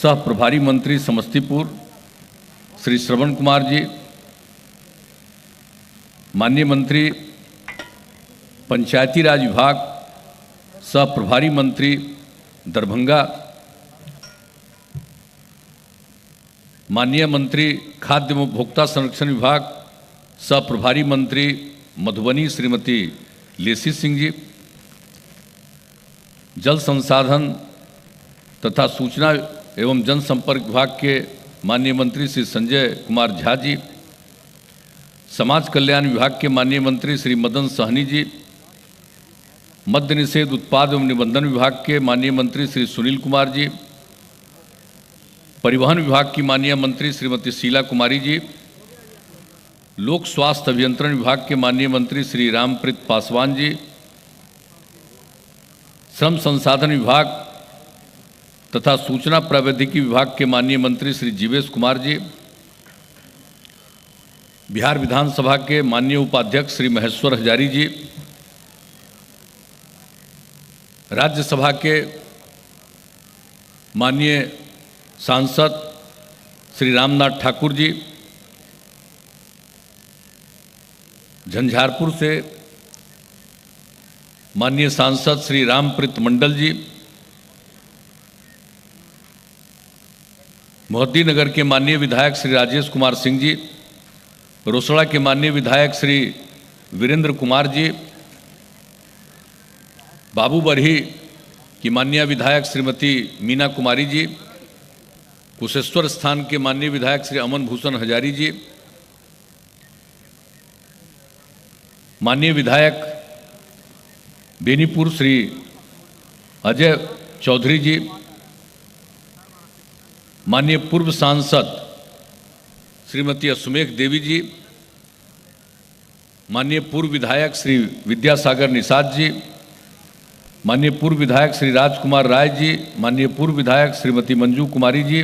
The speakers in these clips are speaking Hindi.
सह प्रभारी मंत्री समस्तीपुर श्री श्रवण कुमार जी, माननीय मंत्री पंचायती राज विभाग सह प्रभारी मंत्री दरभंगा, माननीय मंत्री खाद्य एवं उपभोक्ता संरक्षण विभाग सह प्रभारी मंत्री मधुबनी श्रीमती लेसी सिंह जी, जल संसाधन तथा सूचना एवं जनसंपर्क विभाग के माननीय मंत्री श्री संजय कुमार झा जी, समाज कल्याण विभाग के माननीय मंत्री श्री मदन सहनी जी, मद्य निषेध उत्पाद एवं निबंधन विभाग के माननीय मंत्री श्री सुनील कुमार जी, परिवहन विभाग की माननीय मंत्री श्रीमती शीला कुमारी जी, लोक स्वास्थ्य अभियंत्रण विभाग के माननीय मंत्री श्री रामप्रीत पासवान जी, श्रम संसाधन विभाग तथा सूचना प्रौद्योगिकी विभाग के माननीय मंत्री श्री जीवेश कुमार जी, बिहार विधानसभा के माननीय उपाध्यक्ष श्री महेश्वर हजारी जी, राज्यसभा के माननीय सांसद श्री रामनाथ ठाकुर जी, झंझारपुर से माननीय सांसद श्री रामप्रीत मंडल जी, मोहद्दीनगर के माननीय विधायक श्री राजेश कुमार सिंह जी, रोसड़ा के माननीय विधायक श्री वीरेंद्र कुमार जी, बाबूबरही की माननीय विधायक श्रीमती मीना कुमारी जी, कुशेश्वर स्थान के माननीय विधायक श्री अमन भूषण हजारी जी, माननीय विधायक बेनीपुर श्री अजय चौधरी जी, माननीय पूर्व सांसद श्रीमती असुमेघ देवी जी, माननीय पूर्व विधायक श्री विद्यासागर निषाद जी, माननीय पूर्व विधायक श्री राजकुमार राय जी, माननीय पूर्व विधायक श्रीमती मंजू कुमारी जी,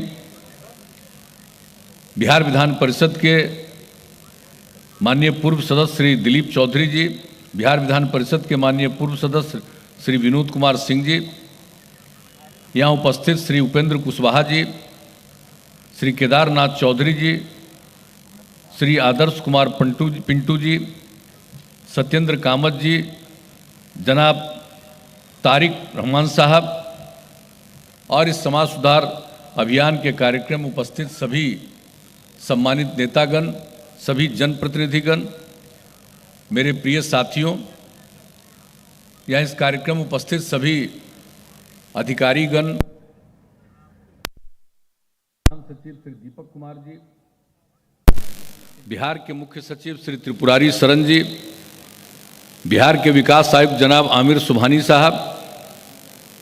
बिहार विधान परिषद के माननीय पूर्व सदस्य श्री दिलीप चौधरी जी, बिहार विधान परिषद के माननीय पूर्व सदस्य श्री विनोद कुमार सिंह जी, यहाँ उपस्थित श्री उपेंद्र कुशवाहा जी, श्री केदारनाथ चौधरी जी, श्री आदर्श कुमार पिंटू जी, सत्येंद्र कामत जी, जनाब तारिक रहमान साहब और इस समाज सुधार अभियान के कार्यक्रम में उपस्थित सभी सम्मानित नेतागण, सभी जनप्रतिनिधिगण, मेरे प्रिय साथियों, यहाँ इस कार्यक्रम में उपस्थित सभी अधिकारीगण, सचिव श्री दीपक कुमार जी, बिहार के मुख्य सचिव श्री त्रिपुरारी शरण जी, बिहार के विकास आयुक्त जनाब आमिर सुबहानी साहब,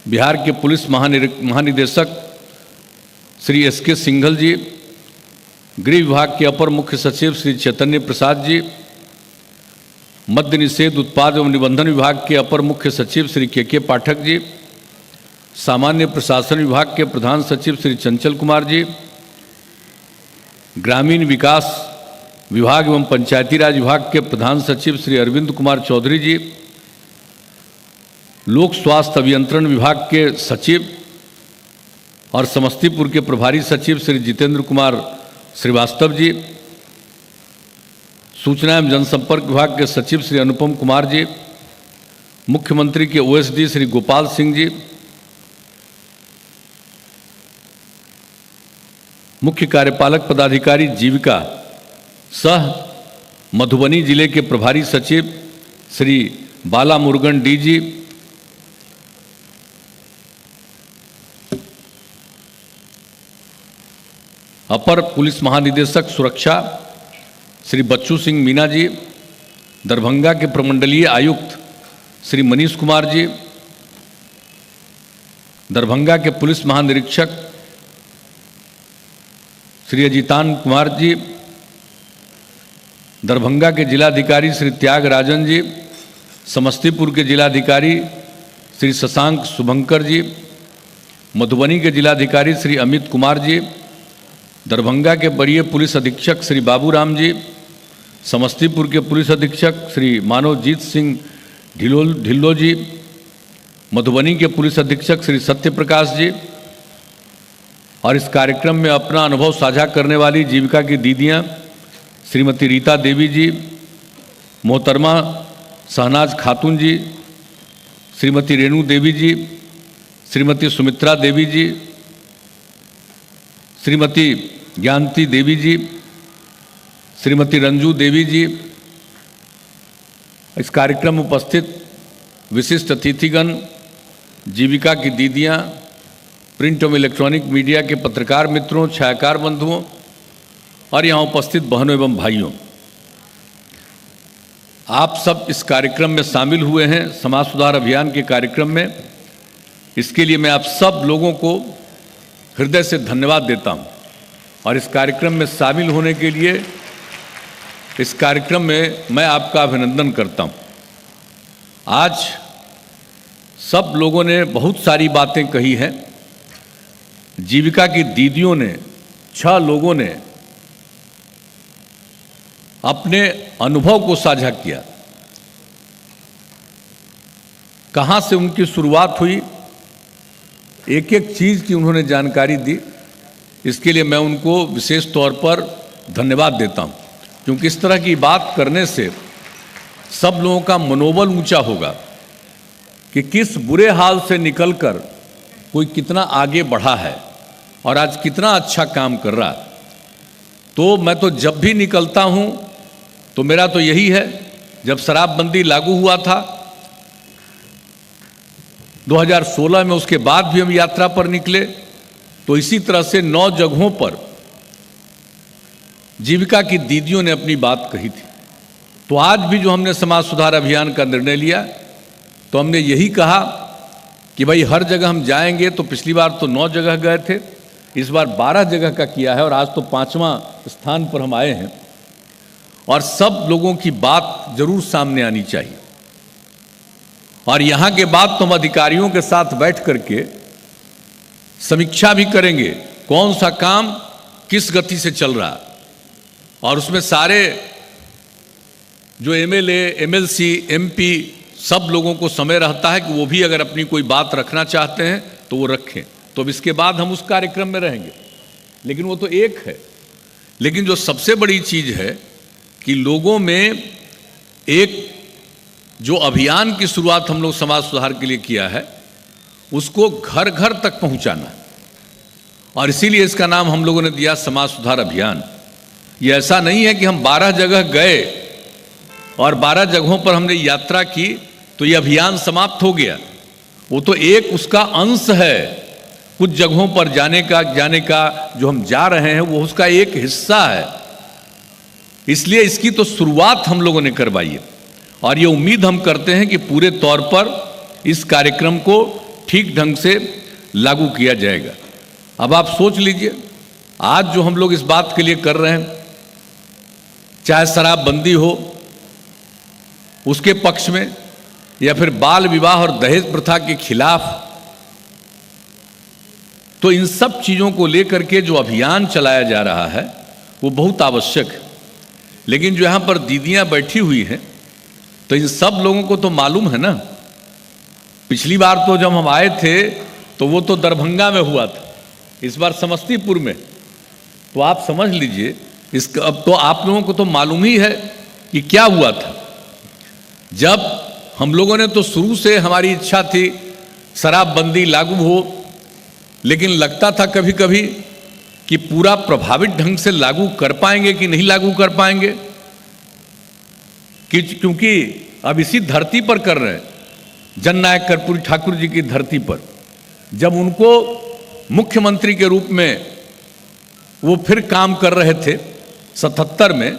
बिहार के पुलिस महानिदेशक श्री एस.के. सिंघल जी, गृह विभाग के अपर मुख्य सचिव श्री चैतन्य प्रसाद जी, मद्य निषेध उत्पाद एवं निबंधन विभाग के अपर मुख्य सचिव श्री के पाठक जी, सामान्य प्रशासन विभाग के प्रधान सचिव श्री चंचल कुमार जी, ग्रामीण विकास विभाग एवं पंचायती राज विभाग के प्रधान सचिव श्री अरविंद कुमार चौधरी जी, लोक स्वास्थ्य अभियंत्रण विभाग के सचिव और समस्तीपुर के प्रभारी सचिव श्री जितेंद्र कुमार श्रीवास्तव जी, सूचना एवं जनसंपर्क विभाग के सचिव श्री अनुपम कुमार जी, मुख्यमंत्री के ओएसडी श्री गोपाल सिंह जी, मुख्य कार्यपालक पदाधिकारी जीविका सह मधुबनी जिले के प्रभारी सचिव श्री बाला मुरुगन डी जी, अपर पुलिस महानिदेशक सुरक्षा श्री बच्चू सिंह मीना जी, दरभंगा के प्रमंडलीय आयुक्त श्री मनीष कुमार जी, दरभंगा के पुलिस महानिरीक्षक श्री अजितान कुमार जी, दरभंगा के जिलाधिकारी श्री त्याग राजन जी, समस्तीपुर के जिलाधिकारी श्री शशांक शुभंकर जी, मधुबनी के जिलाधिकारी श्री अमित कुमार जी, दरभंगा के वरीय पुलिस अधीक्षक श्री बाबूराम जी, समस्तीपुर के पुलिस अधीक्षक श्री मानवजीत सिंह ढिल्लो जी, मधुबनी के पुलिस अधीक्षक श्री सत्य प्रकाश जी और इस कार्यक्रम में अपना अनुभव साझा करने वाली जीविका की दीदियां श्रीमती रीता देवी जी, मोहतरमा शहनाज खातून जी, श्रीमती रेणु देवी जी, श्रीमती सुमित्रा देवी जी, श्रीमती ज्ञानती देवी जी, श्रीमती रंजू देवी जी, इस कार्यक्रम में उपस्थित विशिष्ट अतिथिगण, जीविका की दीदियां, प्रिंट एवं इलेक्ट्रॉनिक मीडिया के पत्रकार मित्रों, छायाकार बंधुओं और यहाँ उपस्थित बहनों एवं भाइयों, आप सब इस कार्यक्रम में शामिल हुए हैं, समाज सुधार अभियान के कार्यक्रम में। इसके लिए मैं आप सब लोगों को हृदय से धन्यवाद देता हूं और इस कार्यक्रम में शामिल होने के लिए इस कार्यक्रम में मैं आपका अभिनंदन करता हूं। आज सब लोगों ने बहुत सारी बातें कही हैं। जीविका की दीदियों ने, 6 लोगों ने अपने अनुभव को साझा किया, कहां से उनकी शुरुआत हुई, एक एक चीज की उन्होंने जानकारी दी। इसके लिए मैं उनको विशेष तौर पर धन्यवाद देता हूं, क्योंकि इस तरह की बात करने से सब लोगों का मनोबल ऊंचा होगा कि किस बुरे हाल से निकलकर कोई कितना आगे बढ़ा है और आज कितना अच्छा काम कर रहा है। तो मैं तो जब भी निकलता हूं तो मेरा तो यही है, जब शराबबंदी लागू हुआ था 2016 में, उसके बाद भी हम यात्रा पर निकले तो इसी तरह से 9 जगहों पर जीविका की दीदियों ने अपनी बात कही थी। तो आज भी जो हमने समाज सुधार अभियान का निर्णय लिया तो हमने यही कहा कि भाई हर जगह हम जाएंगे। तो पिछली बार तो 9 जगह गए थे, इस बार 12 जगह का किया है और आज तो 5वां स्थान पर हम आए हैं। और सब लोगों की बात जरूर सामने आनी चाहिए और यहाँ के बाद तो हम अधिकारियों के साथ बैठ करके समीक्षा भी करेंगे कौन सा काम किस गति से चल रहा है, और उसमें सारे जो एमएलए, एमएलसी, एमपी सब लोगों को समय रहता है कि वो भी अगर अपनी कोई बात रखना चाहते हैं तो वो रखें। तो अब इसके बाद हम उस कार्यक्रम में रहेंगे, लेकिन वो तो एक है। लेकिन जो सबसे बड़ी चीज है कि लोगों में एक जो अभियान की शुरुआत हम लोग समाज सुधार के लिए किया है उसको घर घर तक पहुंचाना, और इसीलिए इसका नाम हम लोगों ने दिया समाज सुधार अभियान। ये ऐसा नहीं है कि हम 12 जगह गए और 12 जगहों पर हमने यात्रा की तो ये अभियान समाप्त हो गया। वो तो एक उसका अंश है, कुछ जगहों पर जाने का जो हम जा रहे हैं वो उसका एक हिस्सा है। इसलिए इसकी तो शुरुआत हम लोगों ने करवाई है और ये उम्मीद हम करते हैं कि पूरे तौर पर इस कार्यक्रम को ठीक ढंग से लागू किया जाएगा। अब आप सोच लीजिए, आज जो हम लोग इस बात के लिए कर रहे हैं, चाहे शराबबंदी हो उसके पक्ष में या फिर बाल विवाह और दहेज प्रथा के खिलाफ, तो इन सब चीजों को लेकर के जो अभियान चलाया जा रहा है वो बहुत आवश्यक है। लेकिन जो यहां पर दीदियां बैठी हुई हैं तो इन सब लोगों को तो मालूम है ना, पिछली बार तो जब हम आए थे तो वो तो दरभंगा में हुआ था, इस बार समस्तीपुर में। तो आप समझ लीजिए इसका, अब तो आप लोगों को तो मालूम ही है कि क्या हुआ था। जब हम लोगों ने तो शुरू से हमारी इच्छा थी शराबबंदी लागू हो, लेकिन लगता था कभी कभी कि पूरा प्रभावित ढंग से लागू कर पाएंगे कि नहीं लागू कर पाएंगे, क्योंकि अब इसी धरती पर कर रहे हैं, जननायक कर्पूरी ठाकुर जी की धरती पर। जब उनको मुख्यमंत्री के रूप में वो फिर काम कर रहे थे 77 में,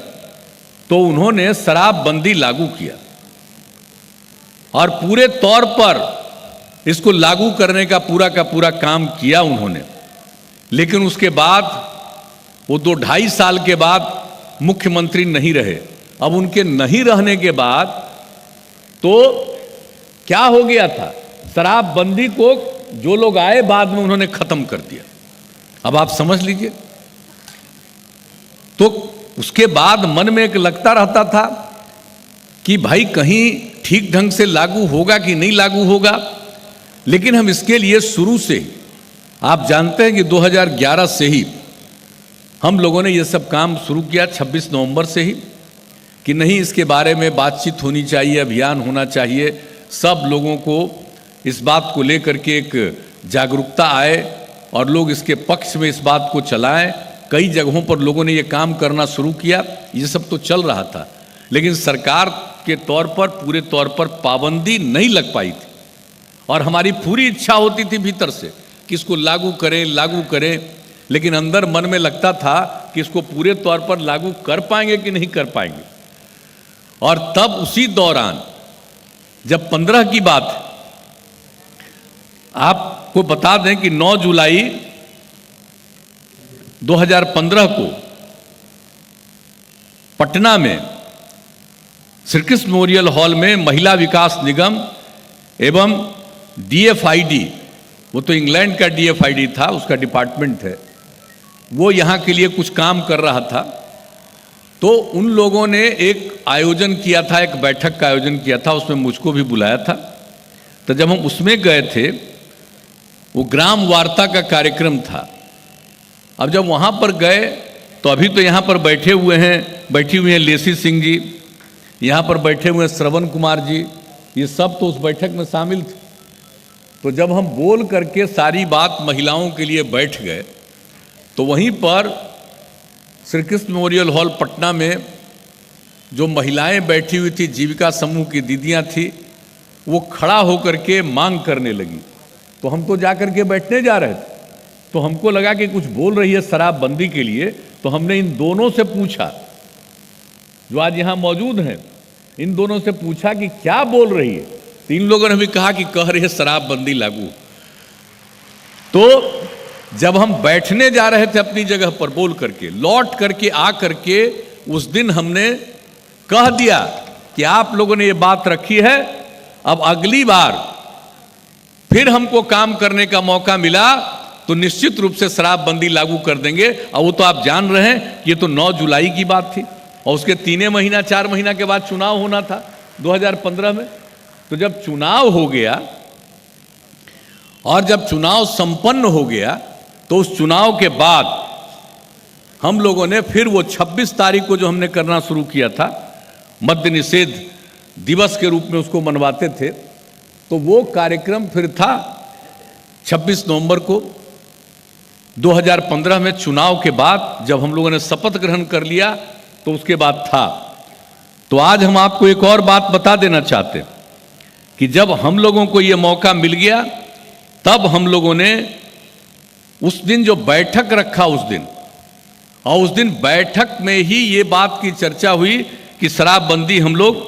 तो उन्होंने शराबबंदी लागू किया और पूरे तौर पर इसको लागू करने का पूरा काम किया उन्होंने। लेकिन उसके बाद वो 2-2.5 साल के बाद मुख्यमंत्री नहीं रहे। अब उनके नहीं रहने के बाद तो क्या हो गया था, शराबबंदी को जो लोग आए बाद में उन्होंने खत्म कर दिया। अब आप समझ लीजिए, तो उसके बाद मन में एक लगता रहता था कि भाई कहीं ठीक ढंग से लागू होगा कि नहीं लागू होगा। लेकिन हम इसके लिए शुरू से आप जानते हैं कि 2011 से ही हम लोगों ने ये सब काम शुरू किया, 26 नवंबर से ही, कि नहीं इसके बारे में बातचीत होनी चाहिए, अभियान होना चाहिए, सब लोगों को इस बात को लेकर के एक जागरूकता आए और लोग इसके पक्ष में इस बात को चलाएं। कई जगहों पर लोगों ने ये काम करना शुरू किया, ये सब तो चल रहा था, लेकिन सरकार के तौर पर पूरे तौर पर पाबंदी नहीं लग पाई थी। और हमारी पूरी इच्छा होती थी भीतर से कि इसको लागू करें, लेकिन अंदर मन में लगता था कि इसको पूरे तौर पर लागू कर पाएंगे कि नहीं कर पाएंगे। और तब उसी दौरान जब 15 की बात, आपको बता दें कि 9 जुलाई 2015 को पटना में श्री कृष्ण मेमोरियल हॉल में महिला विकास निगम एवं DFID, वो तो इंग्लैंड का DFID था, उसका डिपार्टमेंट है, वो यहाँ के लिए कुछ काम कर रहा था। तो उन लोगों ने एक आयोजन किया था, एक बैठक का आयोजन किया था, उसमें मुझको भी बुलाया था। तो जब हम उसमें गए थे, वो ग्राम वार्ता का कार्यक्रम था। अब जब वहाँ पर गए तो अभी तो यहाँ पर बैठी हुई हैं लेसी सिंह जी, यहाँ पर बैठे हुए हैं श्रवण कुमार जी, ये सब तो उस बैठक में शामिल थे। तो जब हम बोल करके सारी बात महिलाओं के लिए बैठ गए, तो वहीं पर श्री कृष्ण मेमोरियल हॉल पटना में जो महिलाएं बैठी हुई थी, जीविका समूह की दीदियां थी, वो खड़ा होकर के मांग करने लगी। तो हम तो जाकर के बैठने जा रहे थे, तो हमको लगा कि कुछ बोल रही है शराबबंदी के लिए। तो हमने इन दोनों से पूछा, जो आज यहाँ मौजूद हैं, इन दोनों से पूछा कि क्या बोल रही है। तो इन लोगों ने भी कहा कि कह रही है शराबबंदी लागू। तो जब हम बैठने जा रहे थे अपनी जगह पर, बोल करके लौट करके आ करके उस दिन हमने कह दिया कि आप लोगों ने ये बात रखी है, अब अगली बार फिर हमको काम करने का मौका मिला तो निश्चित रूप से शराबबंदी लागू कर देंगे। और वो तो आप जान रहे हैं कि ये तो 9 जुलाई की बात थी और उसके 3 महीना 4 महीना के बाद चुनाव होना था 2015 में। तो जब चुनाव हो गया और जब चुनाव संपन्न हो गया, तो उस चुनाव के बाद हम लोगों ने फिर वो 26 तारीख को जो हमने करना शुरू किया था, मद्य निषेध दिवस के रूप में उसको मनवाते थे, तो वो कार्यक्रम फिर था 26 नवंबर को 2015 में। चुनाव के बाद जब हम लोगों ने शपथ ग्रहण कर लिया तो उसके बाद था। तो आज हम आपको एक और बात बता देना चाहते हैं कि जब हम लोगों को ये मौका मिल गया, तब हम लोगों ने उस दिन जो बैठक रखा उस दिन, और उस दिन बैठक में ही ये बात की चर्चा हुई कि शराबबंदी हम लोग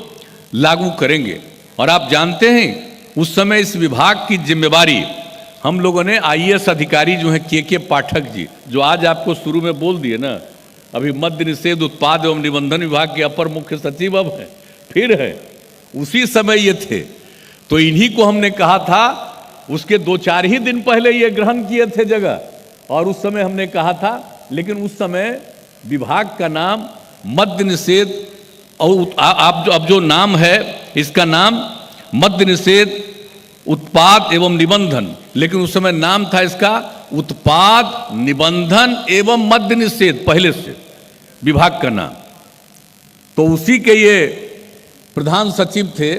लागू करेंगे। और आप जानते हैं उस समय इस विभाग की जिम्मेवारी हम लोगों ने IAS अधिकारी जो हैं के पाठक जी, जो आज आपको शुरू में बोल दिए ना, अभी मद्य निषेध उत्पाद एवं निबंधन विभाग के अपर मुख्य सचिव अब हैं, फिर है, उसी समय ये थे। तो इन्हीं को हमने कहा था, उसके 2-4 ही दिन पहले ये ग्रहण किए थे जगह, और उस समय हमने कहा था, लेकिन उस समय विभाग का नाम मद्य निषेध, और आप जो अब जो नाम है इसका नाम मद्य निषेध उत्पाद एवं निबंधन, लेकिन उस समय नाम था इसका उत्पाद निबंधन एवं मद्य निषेध, पहले से विभाग का नाम। तो उसी के ये प्रधान सचिव थे।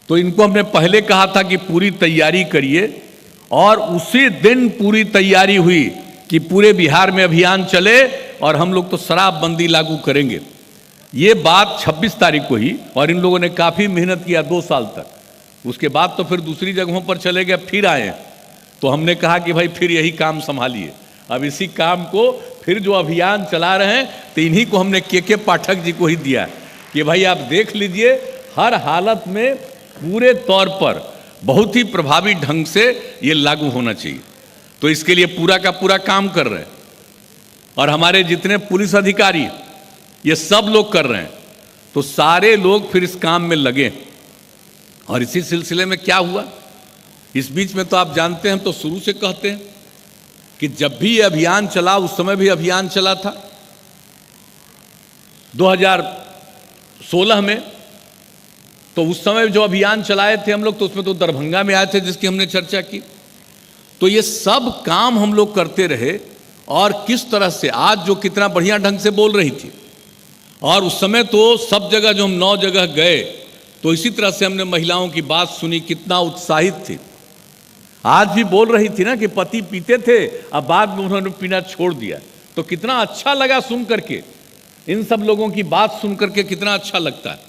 तो इनको हमने पहले कहा था कि पूरी तैयारी करिए, और उसी दिन पूरी तैयारी हुई कि पूरे बिहार में अभियान चले और हम लोग तो शराबबंदी लागू करेंगे। ये बात 26 तारीख को ही, और इन लोगों ने काफ़ी मेहनत किया 2 साल तक। उसके बाद तो फिर दूसरी जगहों पर चले गए, फिर आए। तो हमने कहा कि भाई फिर यही काम संभालिए, अब इसी काम को फिर जो अभियान चला रहे हैं, तो इन्हीं को हमने के पाठक जी को ही दिया कि भाई आप देख लीजिए, हर हालत में पूरे तौर पर बहुत ही प्रभावी ढंग से ये लागू होना चाहिए। तो इसके लिए पूरा का पूरा काम कर रहे हैं, और हमारे जितने पुलिस अधिकारी ये सब लोग कर रहे हैं। तो सारे लोग फिर इस काम में लगे। और इसी सिलसिले में क्या हुआ, इस बीच में तो आप जानते हैं, हम तो शुरू से कहते हैं कि जब भी ये अभियान चला, उस समय भी अभियान चला था 2016 में। तो उस समय जो अभियान चलाए थे हम लोग, तो उसमें तो दरभंगा में आए थे जिसकी हमने चर्चा की। तो ये सब काम हम लोग करते रहे, और किस तरह से आज जो कितना बढ़िया ढंग से बोल रही थी, और उस समय तो सब जगह जो हम 9 जगह गए तो इसी तरह से हमने महिलाओं की बात सुनी, कितना उत्साहित थी। आज भी बोल रही थी ना कि पति पीते थे, अब बाद में उन्होंने पीना छोड़ दिया, तो कितना अच्छा लगा सुन करके, इन सब लोगों की बात सुन करके कितना अच्छा लगता है।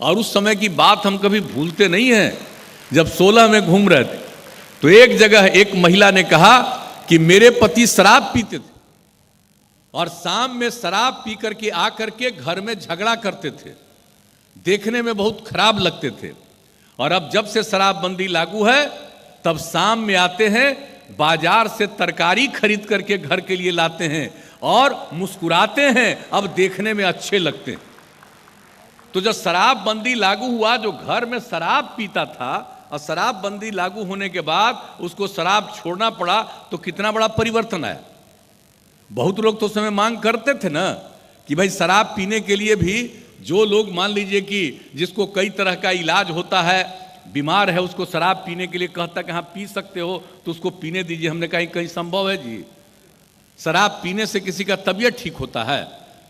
और उस समय की बात हम कभी भूलते नहीं हैं। जब 16 में घूम रहे थे तो एक जगह एक महिला ने कहा कि मेरे पति शराब पीते थे और शाम में शराब पी करके आकर के घर में झगड़ा करते थे, देखने में बहुत खराब लगते थे। और अब जब से शराबबंदी लागू है तब शाम में आते हैं, बाजार से तरकारी खरीद करके घर के लिए लाते हैं और मुस्कुराते हैं, अब देखने में अच्छे लगते हैं। तो जब शराबबंदी लागू हुआ, जो घर में शराब पीता था और शराबबंदी लागू होने के बाद उसको शराब छोड़ना पड़ा, तो कितना बड़ा परिवर्तन आया। बहुत लोग तो उस समय मांग करते थे ना कि भाई शराब पीने के लिए भी जो लोग मान लीजिए कि जिसको कई तरह का इलाज होता है, बीमार है, उसको शराब पीने के लिए कहता कि हाँ पी सकते हो तो उसको पीने दीजिए। हमने कहा कहीं संभव है जी? शराब पीने से किसी का तबीयत ठीक होता है?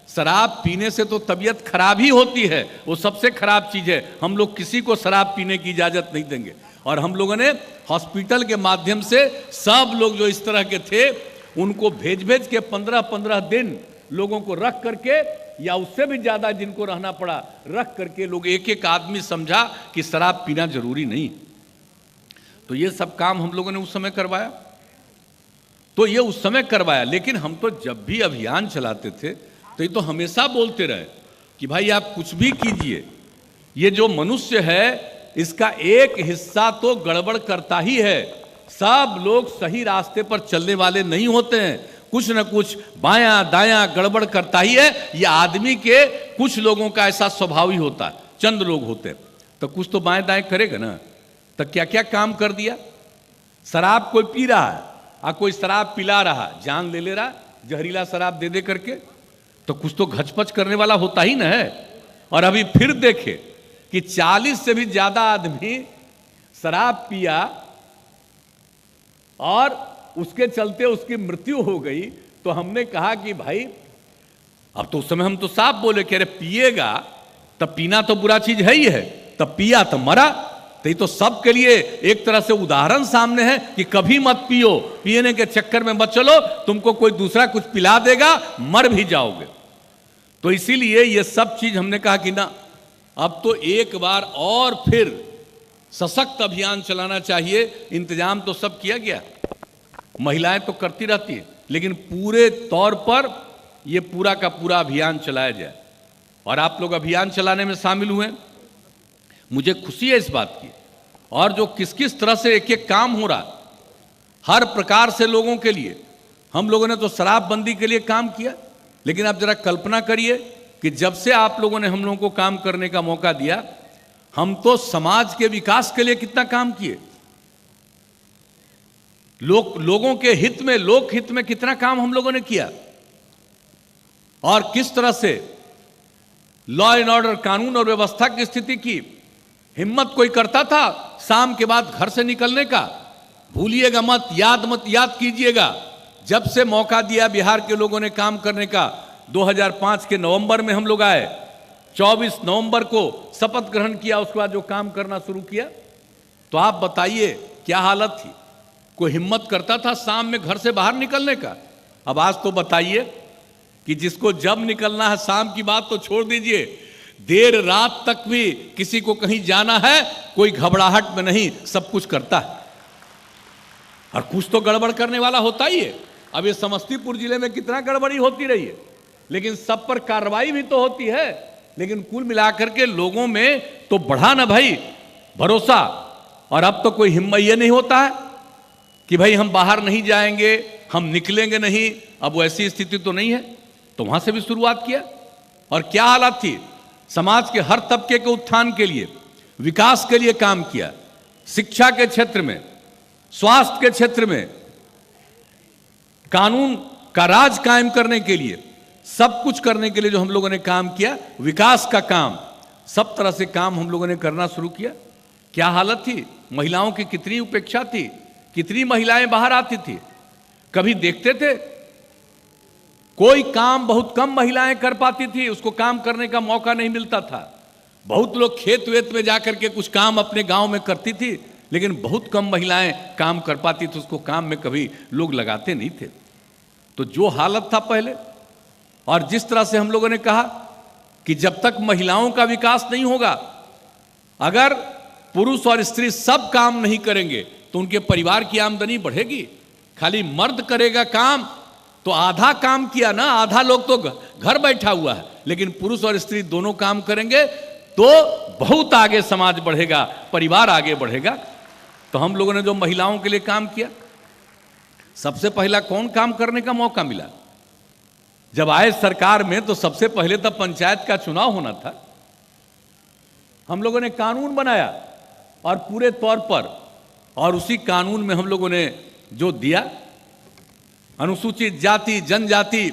शराब पीने से तो तबीयत खराब ही होती है, वो सबसे खराब चीज है। हम लोग किसी को शराब पीने की इजाजत नहीं देंगे। और हम लोगों ने हॉस्पिटल के माध्यम से सब लोग जो इस तरह के थे उनको भेज भेज के 15-15 दिन लोगों को रख करके, या उससे भी ज्यादा जिनको रहना पड़ा रख करके, लोग एक एक आदमी समझा कि शराब पीना जरूरी नहीं। तो ये सब काम हम लोगों ने उस समय करवाया, तो ये उस समय करवाया। लेकिन हम तो जब भी अभियान चलाते थे तो ये तो हमेशा बोलते रहे कि भाई आप कुछ भी कीजिए, ये जो मनुष्य है इसका एक हिस्सा तो गड़बड़ करता ही है। सब लोग सही रास्ते पर चलने वाले नहीं होते हैं, कुछ न कुछ बायां दायां गड़बड़ करता ही है। ये आदमी के कुछ लोगों का ऐसा स्वभाव ही होता है, चंद लोग होते हैं तो कुछ तो बाएं दाएं करेगा ना। तो क्या क्या काम कर दिया। शराब कोई पी रहा है और कोई शराब पिला रहा, जान ले रहा जहरीला शराब दे दे करके, तो कुछ तो घचपच करने वाला होता ही ना है। और अभी फिर देखे कि 40 से भी ज्यादा आदमी शराब पिया और उसके चलते उसकी मृत्यु हो गई। तो हमने कहा कि भाई अब तो उस समय हम तो साफ बोले कि अरे पिएगा तब पीना तो बुरा चीज है ही है, तब पिया तो मरा। तो ये तो सबके लिए एक तरह से उदाहरण सामने है कि कभी मत पियो, पीने के चक्कर में मत चलो, तुमको कोई दूसरा कुछ पिला देगा, मर भी जाओगे। तो इसीलिए ये सब चीज हमने कहा कि ना, अब तो एक बार और फिर सशक्त अभियान चलाना चाहिए। इंतजाम तो सब किया गया, महिलाएं तो करती रहती है, लेकिन पूरे तौर पर यह पूरा का पूरा अभियान चलाया जाए। और आप लोग अभियान चलाने में शामिल हुए, मुझे खुशी है इस बात की। और जो किस किस तरह से एक एक काम हो रहा, हर प्रकार से लोगों के लिए। हम लोगों ने तो शराबबंदी के लिए काम किया, लेकिन आप जरा कल्पना करिए कि जब से आप लोगों ने हम लोगों को काम करने का मौका दिया, हम तो समाज के विकास के लिए कितना काम किए, लोगों के हित में, लोक हित में कितना काम हम लोगों ने किया। और किस तरह से लॉ एंड ऑर्डर, कानून और व्यवस्था की स्थिति की हिम्मत कोई करता था शाम के बाद घर से निकलने का? भूलिएगा मत याद कीजिएगा। जब से मौका दिया बिहार के लोगों ने काम करने का, 2005 के नवंबर में हम लोग आए, 24 नवंबर को शपथ ग्रहण किया, उसके बाद जो काम करना शुरू किया, तो आप बताइए क्या हालत थी। कोई हिम्मत करता था शाम में घर से बाहर निकलने का? अब आज तो बताइए कि जिसको जब निकलना है, शाम की बात तो छोड़ दीजिए, देर रात तक भी किसी को कहीं जाना है, कोई घबराहट में नहीं, सब कुछ करता है। और कुछ तो गड़बड़ करने वाला होता ही है। अब ये समस्तीपुर जिले में कितना गड़बड़ी होती रही है, लेकिन सब पर कार्रवाई भी तो होती है। लेकिन कुल मिलाकर के लोगों में तो बढ़ा ना भाई भरोसा। और अब तो कोई हिम्मत ये नहीं होता है कि भाई हम बाहर नहीं जाएंगे, हम निकलेंगे नहीं। अब वैसी स्थिति तो नहीं है। तो वहां से भी शुरुआत किया। और क्या हालत थी, समाज के हर तबके के उत्थान के लिए, विकास के लिए काम किया। शिक्षा के क्षेत्र में, स्वास्थ्य के क्षेत्र में, कानून का राज कायम करने के लिए, सब कुछ करने के लिए जो हम लोगों ने काम किया, विकास का काम, सब तरह से काम हम लोगों ने करना शुरू किया। क्या हालत थी, महिलाओं की कितनी उपेक्षा थी, कितनी महिलाएं बाहर आती थी, कभी देखते थे? कोई काम बहुत कम महिलाएं कर पाती थी, उसको काम करने का मौका नहीं मिलता था। बहुत लोग खेत वेत में जाकर के कुछ काम अपने गांव में करती थी, लेकिन बहुत कम महिलाएं काम कर पाती थी, उसको काम में कभी लोग लगाते नहीं थे। तो जो हालत था पहले, और जिस तरह से हम लोगों ने कहा कि जब तक महिलाओं का विकास नहीं होगा, अगर पुरुष और स्त्री सब काम नहीं करेंगे तो उनके परिवार की आमदनी बढ़ेगी। खाली मर्द करेगा काम तो आधा काम किया ना, आधा लोग तो घर बैठा हुआ है, लेकिन पुरुष और स्त्री दोनों काम करेंगे तो बहुत आगे समाज बढ़ेगा, परिवार आगे बढ़ेगा। तो हम लोगों ने जो महिलाओं के लिए काम किया, सबसे पहला कौन काम करने का मौका मिला? जब आए सरकार में तो सबसे पहले तो पंचायत का चुनाव होना था। हम लोगों ने कानून बनाया और पूरे तौर पर, और उसी कानून में हम लोगों ने जो दिया, अनुसूचित जाति जनजाति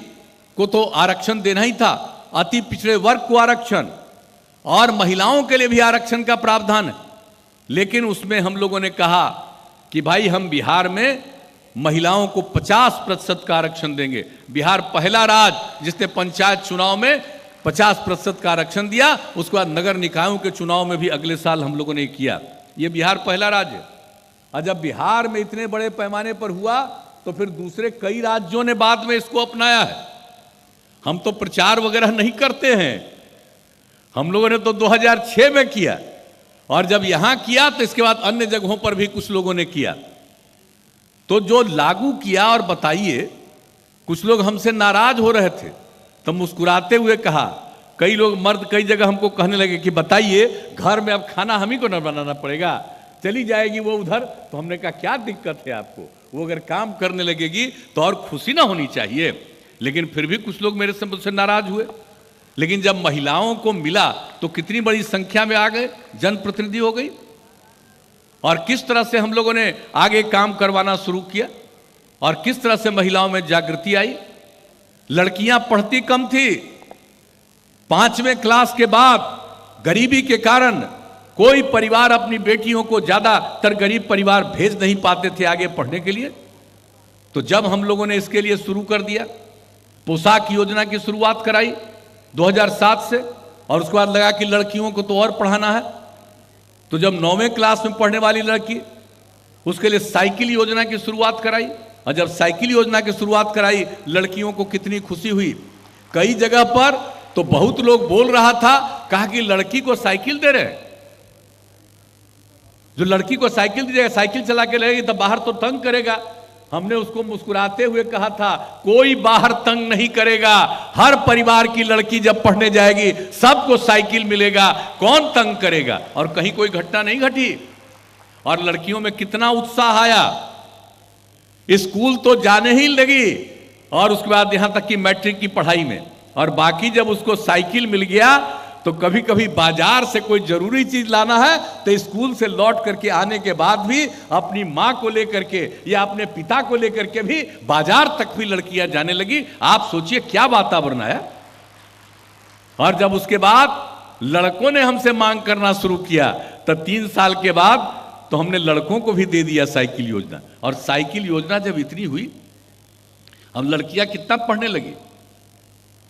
को तो आरक्षण देना ही था, अति पिछड़े वर्ग को आरक्षण, और महिलाओं के लिए भी आरक्षण का प्रावधान है। लेकिन उसमें हम लोगों ने कहा कि भाई हम बिहार में महिलाओं को 50% का आरक्षण देंगे। बिहार पहला राज्य जिसने पंचायत चुनाव में 50% का आरक्षण दिया। उसके बाद नगर निकायों के चुनाव में भी अगले साल हम लोगों ने किया। ये बिहार पहला राज्य है। और जब बिहार में इतने बड़े पैमाने पर हुआ तो फिर दूसरे कई राज्यों ने बाद में इसको अपनाया है। हम तो प्रचार वगैरह नहीं करते हैं, हम लोगों ने तो 2006 में किया, और जब यहां किया तो इसके बाद अन्य जगहों पर भी कुछ लोगों ने किया। तो जो लागू किया, और बताइए, कुछ लोग हमसे नाराज हो रहे थे, तो मुस्कुराते हुए कहा, कई लोग मर्द कई जगह हमको कहने लगे कि बताइए घर में अब खाना हम ही को न बनाना पड़ेगा, चली जाएगी वो उधर। तो हमने कहा क्या दिक्कत है आपको, वो अगर काम करने लगेगी तो और खुशी ना होनी चाहिए। लेकिन फिर भी कुछ लोग मेरे से मुझसे नाराज हुए। लेकिन जब महिलाओं को मिला तो कितनी बड़ी संख्या में आ गए, जनप्रतिनिधि हो गई, और किस तरह से हम लोगों ने आगे काम करवाना शुरू किया, और किस तरह से महिलाओं में जागृति आई। लड़कियां पढ़ती कम थी। 5वें क्लास के बाद गरीबी के कारण कोई परिवार अपनी बेटियों को, ज्यादातर गरीब परिवार भेज नहीं पाते थे आगे पढ़ने के लिए। तो जब हम लोगों ने इसके लिए शुरू कर दिया, पोशाक योजना की शुरुआत कराई 2007 से, और उसके बाद लगा कि लड़कियों को तो और पढ़ाना है। तो जब 9वें क्लास में पढ़ने वाली लड़की, उसके लिए साइकिल योजना की शुरुआत कराई, और जब साइकिल योजना की शुरुआत कराई लड़कियों को कितनी खुशी हुई। कई जगह पर तो बहुत लोग बोल रहा था, कहा कि लड़की को साइकिल दे रहे हैं, जो लड़की को साइकिल दीजिएगा, साइकिल चला के रहेगी तो बाहर तो तंग करेगा। हमने उसको मुस्कुराते हुए कहा था, कोई बाहर तंग नहीं करेगा, हर परिवार की लड़की जब पढ़ने जाएगी सबको साइकिल मिलेगा, कौन तंग करेगा। और कहीं कोई घटना नहीं घटी, और लड़कियों में कितना उत्साह आया, स्कूल तो जाने ही लगी, और उसके बाद यहां तक कि मैट्रिक की पढ़ाई में। और बाकी जब उसको साइकिल मिल गया तो कभी कभी बाजार से कोई जरूरी चीज लाना है तो स्कूल से लौट करके आने के बाद भी अपनी मां को लेकर के या अपने पिता को लेकर के भी बाजार तक भी लड़कियां जाने लगी। आप सोचिए क्या वातावरण आया। और जब उसके बाद लड़कों ने हमसे मांग करना शुरू किया, तब 3 साल के बाद तो हमने लड़कों को भी दे दिया साइकिल योजना। और साइकिल योजना जब इतनी हुई, अब लड़कियां कितना पढ़ने लगी।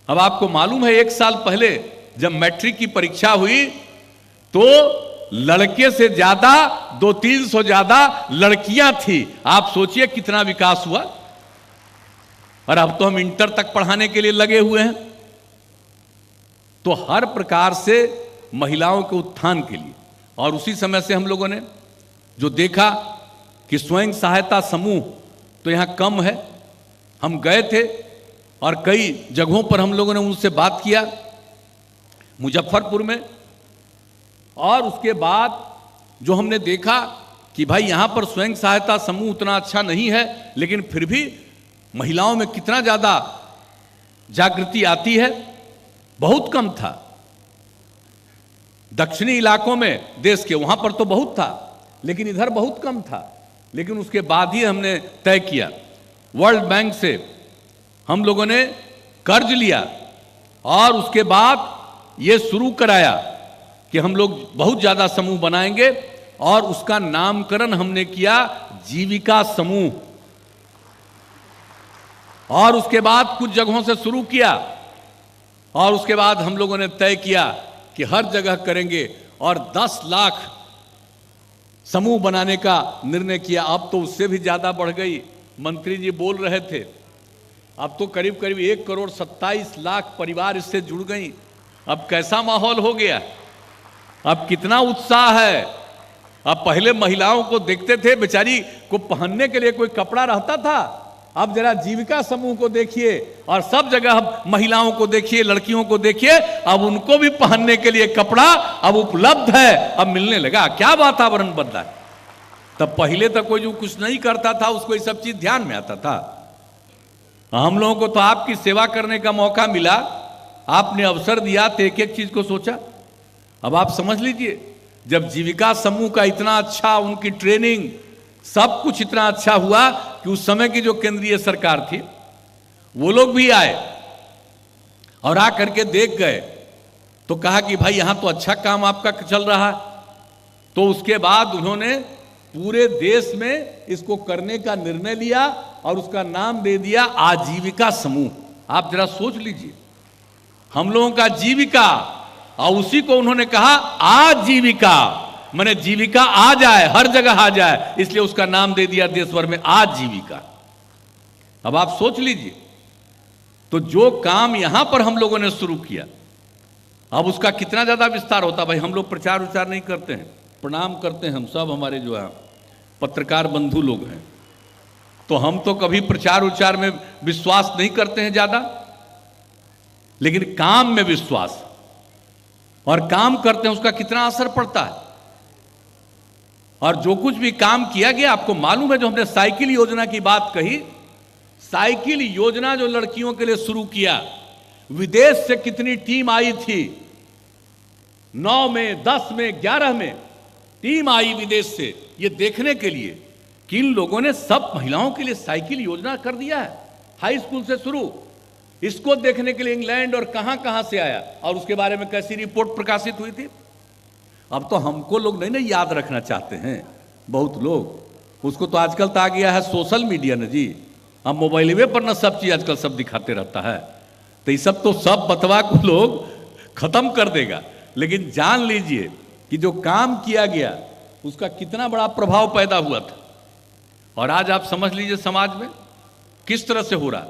अब आपको मालूम है, 1 साल पहले जब मैट्रिक की परीक्षा हुई तो लड़के से ज्यादा 200-300 ज्यादा लड़कियां थी। आप सोचिए कितना विकास हुआ। और अब तो हम इंटर तक पढ़ाने के लिए लगे हुए हैं। तो हर प्रकार से महिलाओं के उत्थान के लिए, और उसी समय से हम लोगों ने जो देखा कि स्वयं सहायता समूह तो यहां कम है, हम गए थे और कई जगहों पर हम लोगों ने उनसे बात किया, मुजफ्फरपुर में। और उसके बाद जो हमने देखा कि भाई यहां पर स्वयं सहायता समूह उतना अच्छा नहीं है, लेकिन फिर भी महिलाओं में कितना ज्यादा जागृति आती है, बहुत कम था। दक्षिणी इलाकों में देश के वहां पर तो बहुत था, लेकिन इधर बहुत कम था। लेकिन उसके बाद ही हमने तय किया, वर्ल्ड बैंक से हम लोगों ने कर्ज लिया, और उसके बाद ये शुरू कराया कि हम लोग बहुत ज्यादा समूह बनाएंगे, और उसका नामकरण हमने किया जीविका समूह, और उसके बाद कुछ जगहों से शुरू किया और उसके बाद हम लोगों ने तय किया कि हर जगह करेंगे और 10 लाख समूह बनाने का निर्णय किया। अब तो उससे भी ज्यादा बढ़ गई। मंत्री जी बोल रहे थे, अब तो करीब करीब 1,27,00,000 परिवार इससे जुड़ गई। अब कैसा माहौल हो गया, अब कितना उत्साह है। अब पहले महिलाओं को देखते थे, बेचारी को पहनने के लिए कोई कपड़ा रहता था। अब जरा जीविका समूह को देखिए और सब जगह महिलाओं को देखिए, लड़कियों को देखिए, अब उनको भी पहनने के लिए कपड़ा अब उपलब्ध है, अब मिलने लगा। क्या वातावरण बदला है। तब पहले तक कोई जो कुछ नहीं करता था उसको ये सब चीज ध्यान में आता था। हम लोगों को तो आपकी सेवा करने का मौका मिला, आपने अवसर दिया तो एक एक चीज को सोचा। अब आप समझ लीजिए, जब जीविका समूह का इतना अच्छा, उनकी ट्रेनिंग सब कुछ इतना अच्छा हुआ कि उस समय की जो केंद्रीय सरकार थी वो लोग भी आए और आ करके देख गए, तो कहा कि भाई यहां तो अच्छा काम आपका चल रहा है। तो उसके बाद उन्होंने पूरे देश में इसको करने का निर्णय लिया और उसका नाम दे दिया आजीविका समूह। आप जरा सोच लीजिए, हम लोगों का जीविका, और उसी को उन्होंने कहा आजीविका, माने जीविका आ जाए, हर जगह आ जाए, इसलिए उसका नाम दे दिया देश भर में आजीविका। अब आप सोच लीजिए, तो जो काम यहां पर हम लोगों ने शुरू किया, अब उसका कितना ज्यादा विस्तार होता। भाई हम लोग प्रचार उचार नहीं करते हैं, प्रणाम करते हैं हम सब, हमारे जो है पत्रकार बंधु लोग हैं, तो हम तो कभी प्रचार उचार में विश्वास नहीं करते हैं ज्यादा, लेकिन काम में विश्वास, और काम करते हैं उसका कितना असर पड़ता है। और जो कुछ भी काम किया गया, आपको मालूम है, जो हमने साइकिल योजना की बात कही, साइकिल योजना जो लड़कियों के लिए शुरू किया, विदेश से कितनी टीम आई थी, 9 में, 10 में, 11 में टीम आई विदेश से, ये देखने के लिए कि इन लोगों ने सब महिलाओं के लिए साइकिल योजना कर दिया है, हाई स्कूल से शुरू। इसको देखने के लिए इंग्लैंड और कहां कहां से आया, और उसके बारे में कैसी रिपोर्ट प्रकाशित हुई थी। अब तो हमको लोग नहीं ना याद रखना चाहते हैं, बहुत लोग, उसको तो आजकल तो आ गया है सोशल मीडिया न जी, अब मोबाइल पर ना सब चीज आजकल सब दिखाते रहता है, तो ये सब तो सब बतवा को लोग खत्म कर देगा। लेकिन जान लीजिए कि जो काम किया गया उसका कितना बड़ा प्रभाव पैदा हुआ था, और आज आप समझ लीजिए समाज में किस तरह से हो रहा।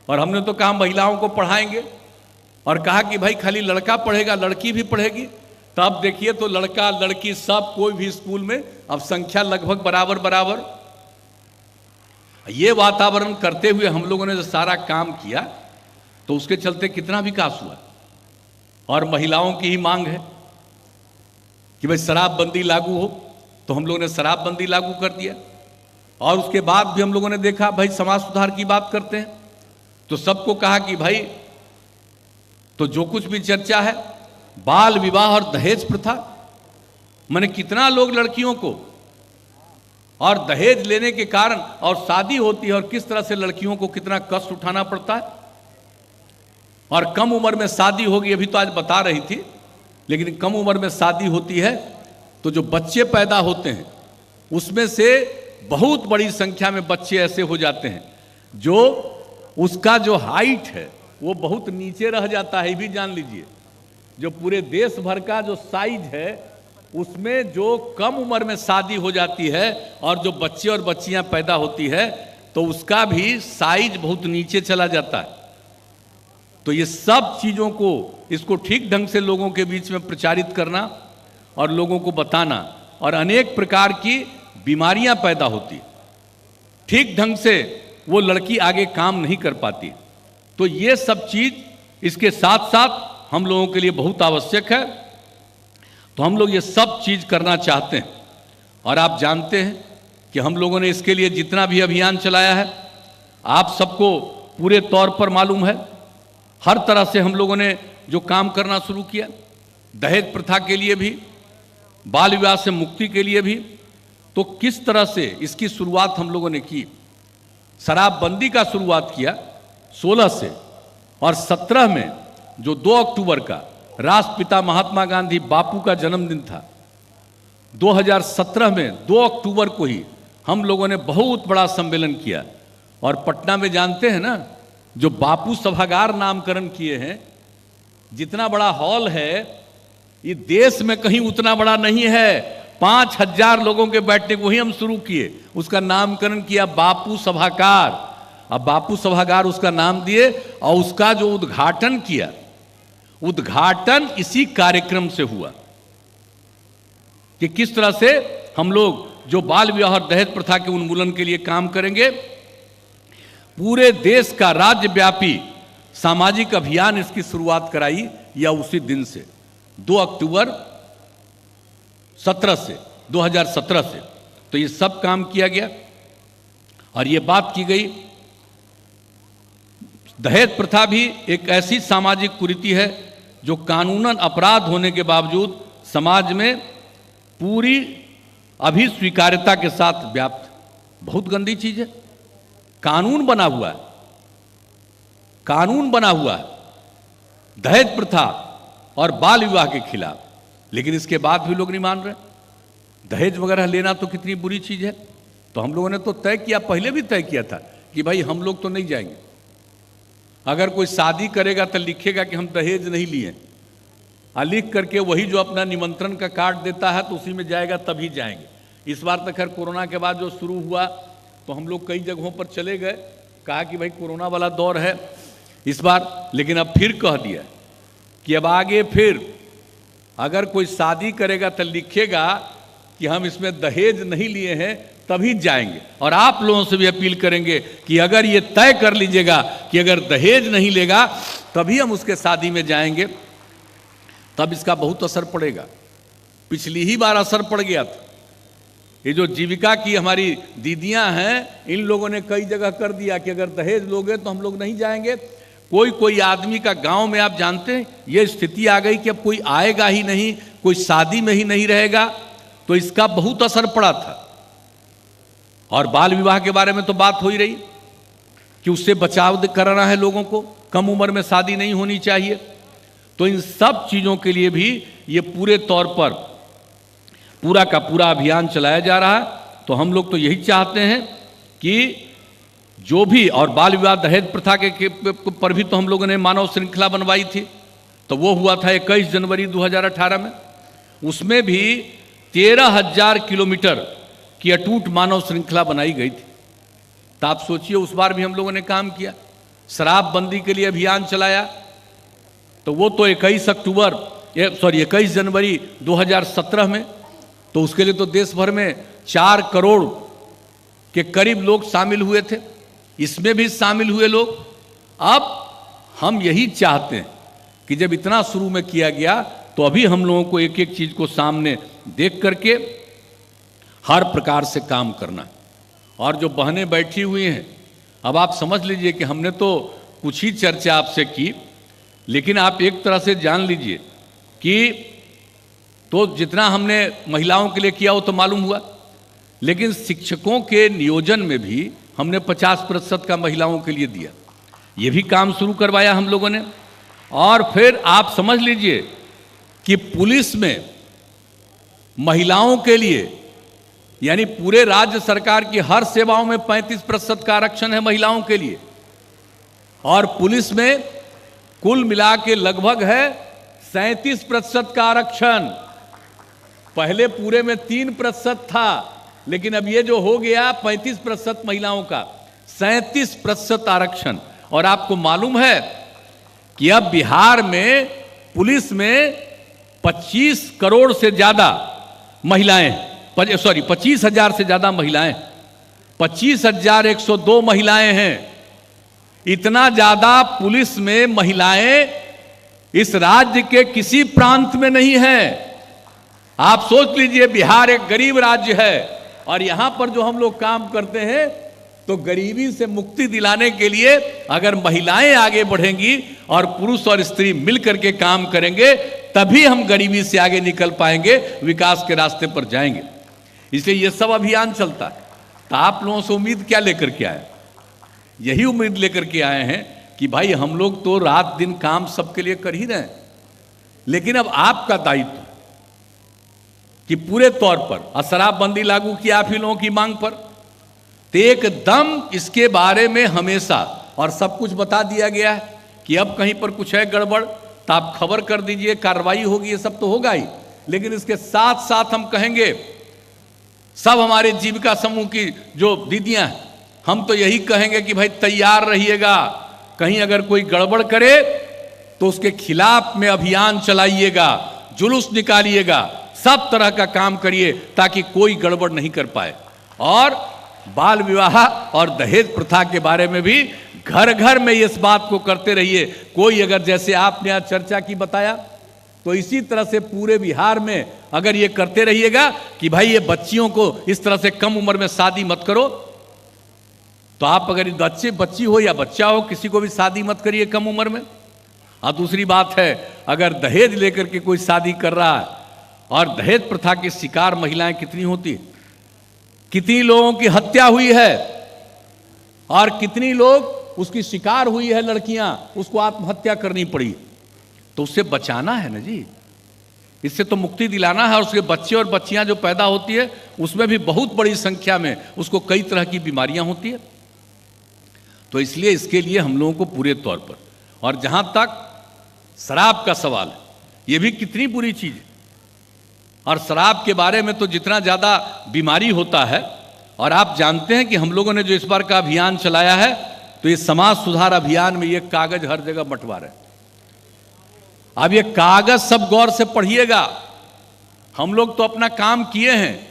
और हमने तो कहा महिलाओं को पढ़ाएंगे, और कहा कि भाई खाली लड़का पढ़ेगा, लड़की भी पढ़ेगी। तब देखिए तो लड़का लड़की सब कोई भी स्कूल में अब संख्या लगभग बराबर बराबर। ये वातावरण करते हुए हम लोगों ने जो सारा काम किया, तो उसके चलते कितना विकास हुआ। और महिलाओं की ही मांग है कि भाई शराबबंदी लागू हो, तो हम लोगों ने शराबबंदी लागू कर दिया। और उसके बाद भी हम लोगों ने देखा भाई समाज सुधार की बात करते हैं, तो सबको कहा कि भाई, तो जो कुछ भी चर्चा है, बाल विवाह और दहेज प्रथा, माने कितना लोग लड़कियों को और दहेज लेने के कारण और शादी होती है, और किस तरह से लड़कियों को कितना कष्ट उठाना पड़ता है, और कम उम्र में शादी होगी, अभी तो आज बता रही थी, लेकिन कम उम्र में शादी होती है तो जो बच्चे पैदा होते हैं उसमें से बहुत बड़ी संख्या में बच्चे ऐसे हो जाते हैं जो उसका जो हाइट है वो बहुत नीचे रह जाता है। ये भी जान लीजिए, जो पूरे देश भर का जो साइज है उसमें जो कम उम्र में शादी हो जाती है और जो बच्चे और बच्चियां पैदा होती है तो उसका भी साइज बहुत नीचे चला जाता है। तो ये सब चीज़ों को, इसको ठीक ढंग से लोगों के बीच में प्रचारित करना और लोगों को बताना, और अनेक प्रकार की बीमारियां पैदा होती, ठीक ढंग से वो लड़की आगे काम नहीं कर पाती। तो ये सब चीज़ इसके साथ साथ हम लोगों के लिए बहुत आवश्यक है। तो हम लोग ये सब चीज़ करना चाहते हैं, और आप जानते हैं कि हम लोगों ने इसके लिए जितना भी अभियान चलाया है, आप सबको पूरे तौर पर मालूम है। हर तरह से हम लोगों ने जो काम करना शुरू किया, दहेज प्रथा के लिए भी, बाल विवाह से मुक्ति के लिए भी, तो किस तरह से इसकी शुरुआत हम लोगों ने की। शराबबंदी का शुरुआत किया 16 से, और 17 में जो 2 अक्टूबर का राष्ट्रपिता महात्मा गांधी बापू का जन्मदिन था, 2017 में 2 अक्टूबर को ही हम लोगों ने बहुत बड़ा सम्मेलन किया। और पटना में जानते हैं ना, जो बापू सभागार नामकरण किए हैं, जितना बड़ा हॉल है, ये देश में कहीं उतना बड़ा नहीं है। 5000 लोगों के बैठने को, वही हम शुरू किए, उसका नामकरण किया बापू सभागार। अब बापू सभागार उसका नाम दिए, और उसका जो उद्घाटन किया, उद्घाटन इसी कार्यक्रम से हुआ कि किस तरह से हम लोग जो बाल विवाह और दहेज प्रथा के उन्मूलन के लिए काम करेंगे। पूरे देश का राज्यव्यापी सामाजिक अभियान इसकी शुरुआत कराई, या उसी दिन से 2 अक्टूबर 2017 से तो ये सब काम किया गया। और ये बात की गई, दहेज प्रथा भी एक ऐसी सामाजिक कुरीति है जो कानूनन अपराध होने के बावजूद समाज में पूरी अभी स्वीकार्यता के साथ व्याप्त, बहुत गंदी चीज है। कानून बना हुआ है, कानून बना हुआ है दहेज प्रथा और बाल विवाह के खिलाफ, लेकिन इसके बाद भी लोग नहीं मान रहे। दहेज वगैरह लेना तो कितनी बुरी चीज है। तो हम लोगों ने तो तय किया, पहले भी तय किया था कि भाई हम लोग तो नहीं जाएंगे। अगर कोई शादी करेगा तो लिखेगा कि हम दहेज नहीं लिए, और लिख करके वही जो अपना निमंत्रण का कार्ड देता है तो उसी में जाएगा, तभी जाएंगे। इस बार तो खैर कोरोना के बाद जो शुरू हुआ तो हम लोग कई जगहों पर चले गए, कहा कि भाई कोरोना वाला दौर है इस बार, लेकिन अब फिर कह दिया कि अब आगे फिर अगर कोई शादी करेगा तो लिखेगा कि हम इसमें दहेज नहीं लिए हैं, तभी जाएंगे। और आप लोगों से भी अपील करेंगे कि अगर ये तय कर लीजिएगा कि अगर दहेज नहीं लेगा तभी हम उसके शादी में जाएंगे, तब इसका बहुत असर पड़ेगा। पिछली ही बार असर पड़ गया था। ये जो जीविका की हमारी दीदियां हैं, इन लोगों ने कई जगह कर दिया कि अगर दहेज लोगे तो हम लोग नहीं जाएंगे। कोई आदमी का गांव में आप जानते हैं ये स्थिति आ गई कि अब कोई आएगा ही नहीं, कोई शादी में ही नहीं रहेगा, तो इसका बहुत असर पड़ा था। और बाल विवाह के बारे में तो बात हो ही रही कि उससे बचाव कराना है लोगों को, कम उम्र में शादी नहीं होनी चाहिए। तो इन सब चीजों के लिए भी ये पूरे तौर पर पूरा का पूरा अभियान चलाया जा रहा है। तो हम लोग तो यही चाहते हैं कि जो भी, और बाल विवाह दहेज प्रथा के पर भी तो हम लोगों ने मानव श्रृंखला बनवाई थी, तो वो हुआ था 21 जनवरी 2018 में। उसमें भी 13,000 किलोमीटर की अटूट मानव श्रृंखला बनाई गई थी। तो आप सोचिए, उस बार भी हम लोगों ने काम किया, शराबबंदी के लिए अभियान चलाया, तो वो तो 21 जनवरी 2017 में, तो उसके लिए तो देश भर में 4 करोड़ के करीब लोग शामिल हुए थे, इसमें भी शामिल हुए लोग। अब हम यही चाहते हैं कि जब इतना शुरू में किया गया तो अभी हम लोगों को एक एक चीज को सामने देख करके हर प्रकार से काम करना। और जो बहनें बैठी हुई हैं, अब आप समझ लीजिए कि हमने तो कुछ ही चर्चा आपसे की, लेकिन आप एक तरह से जान लीजिए कि तो जितना हमने महिलाओं के लिए किया वो तो मालूम हुआ, लेकिन शिक्षकों के नियोजन में भी हमने 50% का महिलाओं के लिए दिया, ये भी काम शुरू करवाया हम लोगों ने। और फिर आप समझ लीजिए कि पुलिस में महिलाओं के लिए, यानी पूरे राज्य सरकार की हर सेवाओं में 35% का आरक्षण है महिलाओं के लिए, और पुलिस में कुल मिला के लगभग है 37% का आरक्षण। पहले पूरे में 3% था, लेकिन अब ये जो हो गया 35% महिलाओं का, 37% आरक्षण। और आपको मालूम है कि अब बिहार में पुलिस में 25 करोड़ से ज्यादा महिलाएं, 25,000 से ज्यादा महिलाएं, 25,102 महिलाएं हैं। इतना ज्यादा पुलिस में महिलाएं इस राज्य के किसी प्रांत में नहीं है। आप सोच लीजिए, बिहार एक गरीब राज्य है और यहां पर जो हम लोग काम करते हैं, तो गरीबी से मुक्ति दिलाने के लिए अगर महिलाएं आगे बढ़ेंगी और पुरुष और स्त्री मिलकर के काम करेंगे, तभी हम गरीबी से आगे निकल पाएंगे, विकास के रास्ते पर जाएंगे। इसलिए ये सब अभियान चलता है। तो आप लोगों से उम्मीद क्या लेकर के आए? यही उम्मीद लेकर के आए हैं कि भाई हम लोग तो रात दिन काम सबके लिए कर ही रहे हैं, लेकिन अब आपका दायित्व कि पूरे तौर पर शराबबंदी लागू किया आप ही लोगों की मांग पर, तो एकदम इसके बारे में हमेशा और सब कुछ बता दिया गया है कि अब कहीं पर कुछ है गड़बड़ तो आप खबर कर दीजिए, कार्रवाई होगी, ये सब तो होगा ही। लेकिन इसके साथ साथ हम कहेंगे सब हमारे जीविका समूह की जो दीदियां हैं, हम तो यही कहेंगे कि भाई तैयार रहिएगा, कहीं अगर कोई गड़बड़ करे तो उसके खिलाफ में अभियान चलाइएगा, जुलूस निकालिएगा, सब तरह का काम करिए ताकि कोई गड़बड़ नहीं कर पाए। और बाल विवाह और दहेज प्रथा के बारे में भी घर घर में इस बात को करते रहिए। कोई अगर जैसे आपने आज चर्चा की बताया, तो इसी तरह से पूरे बिहार में अगर ये करते रहिएगा कि भाई ये बच्चियों को इस तरह से कम उम्र में शादी मत करो, तो आप अगर बच्ची हो या बच्चा हो, किसी को भी शादी मत करिए कम उम्र में। और दूसरी बात है, अगर दहेज लेकर के कोई शादी कर रहा है, और दहेज प्रथा की शिकार महिलाएं कितनी होती है, कितनी लोगों की हत्या हुई है और कितनी लोग उसकी शिकार हुई है, लड़कियां, उसको आत्महत्या करनी पड़ी। तो उससे बचाना है ना जी, इससे तो मुक्ति दिलाना है। और उसके बच्चे और बच्चियां जो पैदा होती है उसमें भी बहुत बड़ी संख्या में उसको कई तरह की बीमारियां होती है। तो इसलिए इसके लिए हम लोगों को पूरे तौर पर, और जहां तक शराब का सवाल है, यह भी कितनी बुरी चीज है। और शराब के बारे में तो जितना ज़्यादा बीमारी होता है, और आप जानते हैं कि हम लोगों ने जो इस बार का अभियान चलाया है, तो ये समाज सुधार अभियान में ये कागज हर जगह बंटवा रहे हैं। अब ये कागज सब गौर से पढ़िएगा। हम लोग तो अपना काम किए हैं,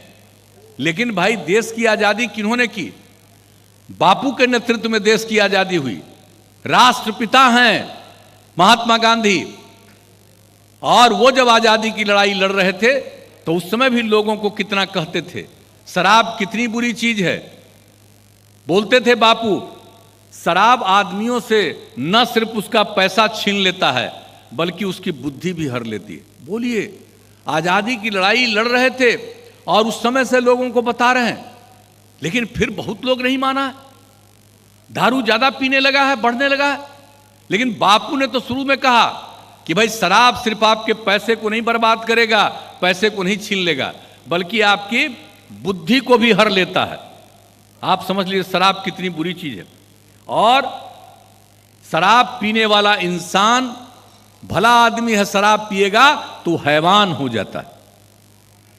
लेकिन भाई देश की आज़ादी किन्होंने की? बापू के नेतृत्व में देश की आज़ादी हुई। राष्ट्रपिता हैं महात्मा गांधी, और वो जब आज़ादी की लड़ाई लड़ रहे थे तो उस समय भी लोगों को कितना कहते थे शराब कितनी बुरी चीज है। बोलते थे बापू, शराब आदमियों से न सिर्फ उसका पैसा छीन लेता है बल्कि उसकी बुद्धि भी हर लेती है। बोलिए, आज़ादी की लड़ाई लड़ रहे थे और उस समय से लोगों को बता रहे हैं, लेकिन फिर बहुत लोग नहीं माना है। दारू ज्यादा पीने लगा है, बढ़ने लगा है। लेकिन बापू ने तो शुरू में कहा कि भाई शराब सिर्फ आपके पैसे को नहीं बर्बाद करेगा, पैसे को नहीं छीन लेगा, बल्कि आपकी बुद्धि को भी हर लेता है। आप समझ लीजिए शराब कितनी बुरी चीज है। और शराब पीने वाला इंसान भला आदमी है, शराब पिएगा तो हैवान हो जाता है।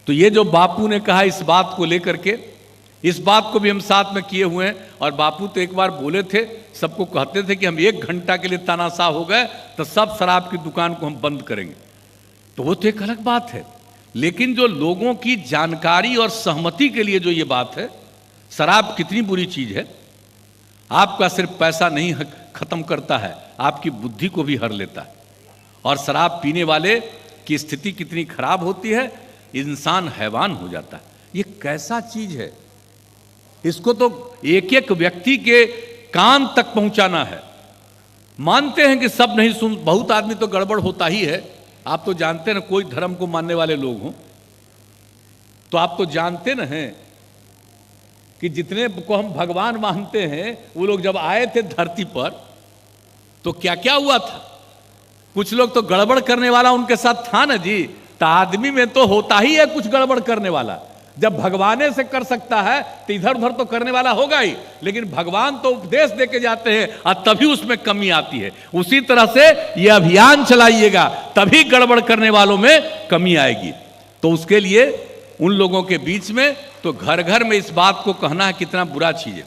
तो ये जो बापू ने कहा, इस बात को लेकर के, इस बात को भी हम साथ में किए हुए हैं। और बापू तो एक बार बोले थे, सबको कहते थे कि हम 1 घंटा के लिए तानाशाह हो गए तो सब शराब की दुकान को हम बंद करेंगे। तो वो तो एक अलग बात है, लेकिन जो लोगों की जानकारी और सहमति के लिए जो ये बात है, शराब कितनी बुरी चीज है, आपका सिर्फ पैसा नहीं खत्म करता है, आपकी बुद्धि को भी हर लेता है। और शराब पीने वाले की स्थिति कितनी खराब होती है, इंसान हैवान हो जाता है। ये कैसा चीज है, इसको तो एक एक व्यक्ति के कान तक पहुंचाना है। मानते हैं कि सब नहीं सुन, बहुत आदमी तो गड़बड़ होता ही है। आप तो जानते हैं ना, कोई धर्म को मानने वाले लोग हों तो आप तो जानते न हैं कि जितने को हम भगवान मानते हैं, वो लोग जब आए थे धरती पर तो क्या क्या हुआ था। कुछ लोग तो गड़बड़ करने वाला उनके साथ था ना जी। तो आदमी में तो होता ही है कुछ गड़बड़ करने वाला। जब भगवाने से कर सकता है तो इधर उधर तो करने वाला होगा ही, लेकिन भगवान तो उपदेश देके जाते हैं और तभी उसमें कमी आती है। उसी तरह से ये अभियान चलाइएगा, तभी गड़बड़ करने वालों में कमी आएगी। तो उसके लिए उन लोगों के बीच में तो घर घर में इस बात को कहना है कितना बुरा चीज है।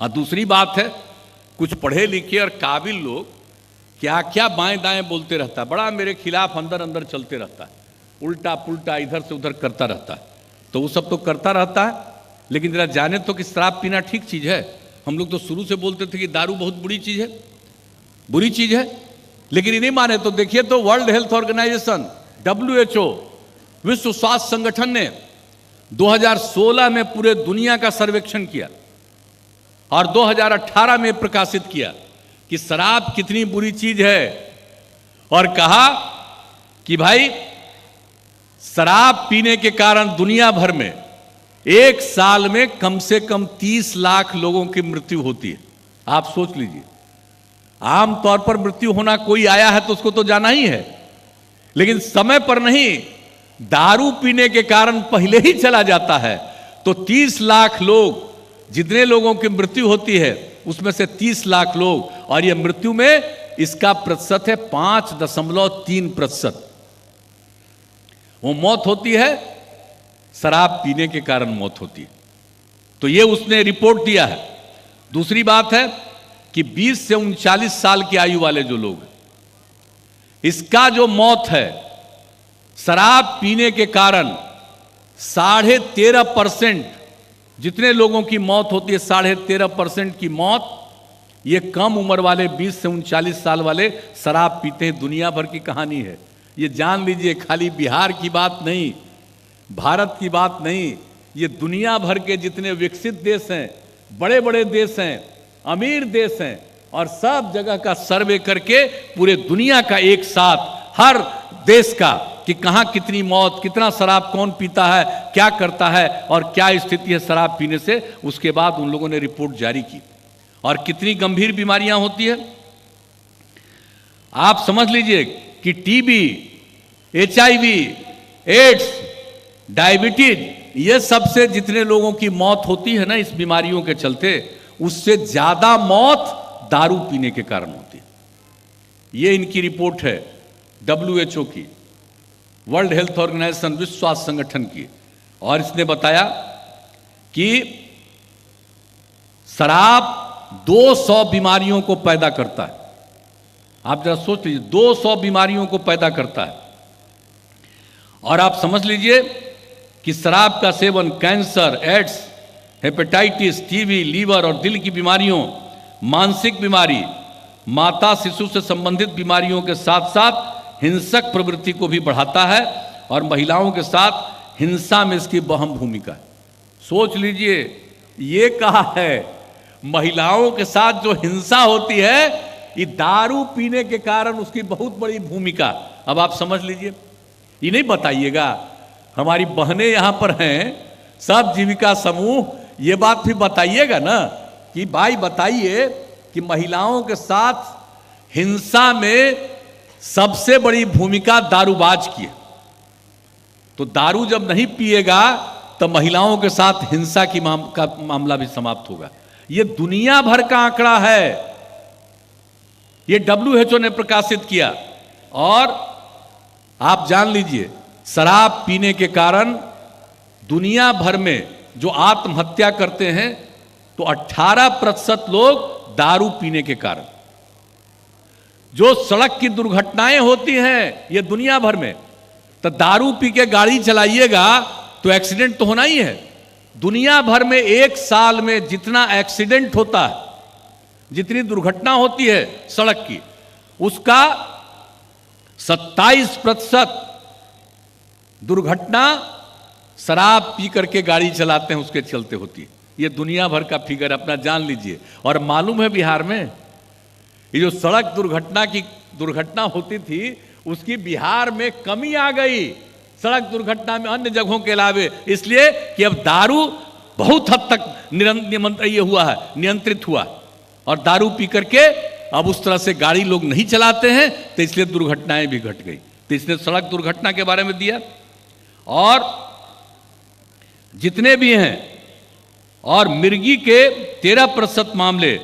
और दूसरी बात है, कुछ पढ़े लिखे और काबिल लोग क्या क्या बाएं दाएं बोलते रहता है, बड़ा मेरे खिलाफ अंदर अंदर चलते रहता है, उल्टा पुल्टा इधर से उधर करता रहता है। तो वो सब तो करता रहता है, लेकिन जरा जाने तो कि शराब पीना ठीक चीज है। हम लोग तो शुरू से बोलते थे कि दारू बहुत बुरी चीज है, बुरी चीज है, लेकिन नहीं माने। तो देखिए, तो वर्ल्ड हेल्थ ऑर्गेनाइजेशन WHO, विश्व स्वास्थ्य संगठन ने 2016 में पूरे दुनिया का सर्वेक्षण किया और 2018 में प्रकाशित किया कि शराब कितनी बुरी चीज है, और कहा कि भाई शराब पीने के कारण दुनिया भर में 1 साल में कम से कम 30 लाख लोगों की मृत्यु होती है। आप सोच लीजिए, आमतौर पर मृत्यु होना, कोई आया है तो उसको तो जाना ही है, लेकिन समय पर नहीं, दारू पीने के कारण पहले ही चला जाता है। तो 30 लाख लोग जितने लोगों की मृत्यु होती है उसमें से 30 लाख लोग, और ये मृत्यु में इसका प्रतिशत है 5.3%। वो मौत होती है शराब पीने के कारण मौत होती है। तो ये उसने रिपोर्ट दिया है। दूसरी बात है कि 20 से 39 साल की आयु वाले जो लोग हैं, इसका जो मौत है शराब पीने के कारण 13.5%, जितने लोगों की मौत होती है 13.5% की मौत ये कम उम्र वाले 20 से 39 साल वाले शराब पीते हैं। दुनिया भर की कहानी है ये, जान लीजिए। खाली बिहार की बात नहीं, भारत की बात नहीं, ये दुनिया भर के जितने विकसित देश हैं, बड़े बड़े देश हैं, अमीर देश हैं, और सब जगह का सर्वे करके पूरे दुनिया का एक साथ हर देश का कि कहां कितनी मौत, कितना शराब कौन पीता है, क्या करता है और क्या स्थिति है शराब पीने से, उसके बाद उन लोगों ने रिपोर्ट जारी की। और कितनी गंभीर बीमारियां होती है आप समझ लीजिए कि टीबी, HIV, एड्स, डायबिटीज, ये सबसे जितने लोगों की मौत होती है ना इस बीमारियों के चलते, उससे ज्यादा मौत दारू पीने के कारण होती है। ये इनकी रिपोर्ट है WHO की, वर्ल्ड हेल्थ ऑर्गेनाइजेशन, विश्व स्वास्थ्य संगठन की। और इसने बताया कि शराब 200 बीमारियों को पैदा करता है। आप जरा सोच लीजिए, 200 बीमारियों को पैदा करता है। और आप समझ लीजिए कि शराब का सेवन cancer, AIDS, hepatitis, TB, liver और दिल की बीमारियों, मानसिक बीमारी, माता शिशु से संबंधित बीमारियों के साथ साथ हिंसक प्रवृत्ति को भी बढ़ाता है, और महिलाओं के साथ हिंसा में इसकी अहम भूमिका है। सोच लीजिए, ये कहा है महिलाओं के साथ जो हिंसा होती है ये दारू पीने के कारण उसकी बहुत बड़ी भूमिका। अब आप समझ लीजिए, ये नहीं बताइएगा, हमारी बहनें यहां पर हैं, सब जीविका समूह, ये बात भी बताइएगा ना कि भाई बताइए कि महिलाओं के साथ हिंसा में सबसे बड़ी भूमिका दारूबाज की है। तो दारू जब नहीं पिएगा तो महिलाओं के साथ हिंसा की का मामला भी समाप्त होगा। ये दुनिया भर का आंकड़ा है, ये WHO ने प्रकाशित किया। और आप जान लीजिए, शराब पीने के कारण दुनिया भर में जो आत्महत्या करते हैं तो 18% लोग दारू पीने के कारण। जो सड़क की दुर्घटनाएं होती हैं ये दुनिया भर में, तो दारू पी के गाड़ी चलाइएगा तो एक्सीडेंट तो होना ही है। दुनिया भर में एक साल में जितना एक्सीडेंट होता है, जितनी दुर्घटना होती है सड़क की, उसका 27% दुर्घटना शराब पी करके गाड़ी चलाते हैं उसके चलते होती है। ये दुनिया भर का फिगर, अपना जान लीजिए। और मालूम है बिहार में ये जो सड़क दुर्घटना होती थी उसकी बिहार में कमी आ गई सड़क दुर्घटना में अन्य जगहों के अलावे, इसलिए कि अब दारू बहुत हद तक नियंत्रित हुआ, और दारू पी करके अब उस तरह से गाड़ी लोग नहीं चलाते हैं, तो इसलिए दुर्घटनाएं भी घट गई। तो इसने सड़क दुर्घटना के बारे में दिया। और जितने भी हैं, और मिर्गी के 13% मामले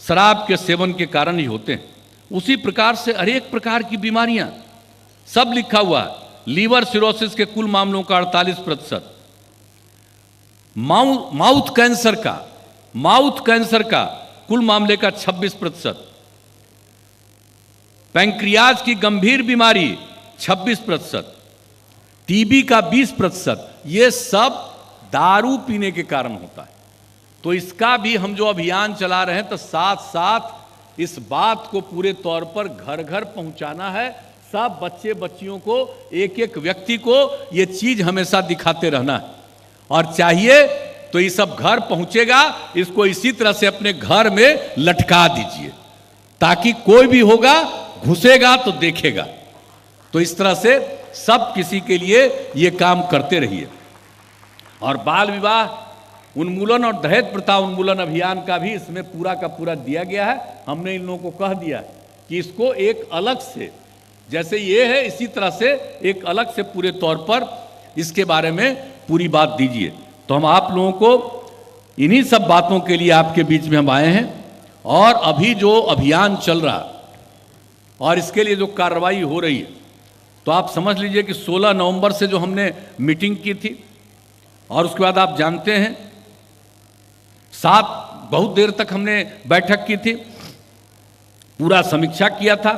शराब के सेवन के कारण ही होते हैं। उसी प्रकार से अनेक प्रकार की बीमारियां सब लिखा हुआ है। लीवर सिरोसिस के कुल मामलों का 48%, माउथ कैंसर का कुल मामले का 26%, पैंक्रियाज की गंभीर बीमारी 26%, टीबी का 20%, ये सब दारू पीने के कारण होता है। तो इसका भी हम जो अभियान चला रहे हैं, तो साथ साथ इस बात को पूरे तौर पर घर घर पहुंचाना है। सब बच्चे बच्चियों को, एक एक व्यक्ति को ये चीज हमेशा दिखाते रहना है। और चाहिए तो ये सब घर पहुंचेगा, इसको इसी तरह से अपने घर में लटका दीजिए, ताकि कोई भी होगा घुसेगा तो देखेगा। तो इस तरह से सब किसी के लिए ये काम करते रहिए। और बाल विवाह उन्मूलन और दहेज प्रथा उन्मूलन अभियान का भी इसमें पूरा का पूरा दिया गया है। हमने इन लोगों को कह दिया कि इसको एक अलग से, जैसे ये है इसी तरह से एक अलग से पूरे तौर पर इसके बारे में पूरी बात दीजिए। तो हम आप लोगों को इन्हीं सब बातों के लिए आपके बीच में हम आए हैं। और अभी जो अभियान चल रहा और इसके लिए जो कार्रवाई हो रही है, तो आप समझ लीजिए कि 16 नवंबर से जो हमने मीटिंग की थी और उसके बाद आप जानते हैं बहुत देर तक हमने बैठक की थी, पूरा समीक्षा किया था।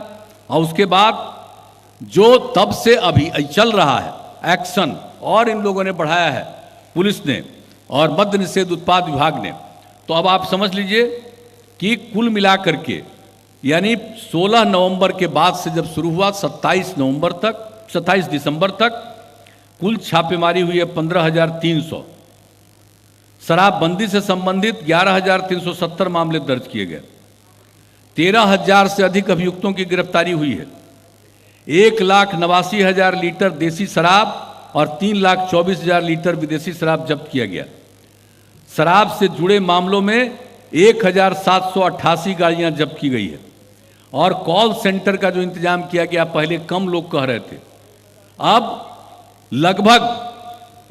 और उसके बाद जो तब से अभी चल रहा है एक्शन, और इन लोगों ने बढ़ाया है, पुलिस ने और मद्य निषेध उत्पाद विभाग ने। तो अब आप समझ लीजिए कि कुल मिलाकर के यानी 16 नवंबर के बाद से जब शुरू हुआ 27 दिसंबर तक कुल छापेमारी हुई है 15,300। शराबबंदी से संबंधित 11,370 मामले दर्ज किए गए। 13,000 से अधिक अभियुक्तों की गिरफ्तारी हुई है। 1,89,000 लीटर देसी शराब और 3,24,000 लीटर विदेशी शराब जब्त किया गया। शराब से जुड़े मामलों में 1,788 गाड़ियां जब्त की गई है। और कॉल सेंटर का जो इंतजाम किया गया, पहले कम लोग कह रहे थे, अब लगभग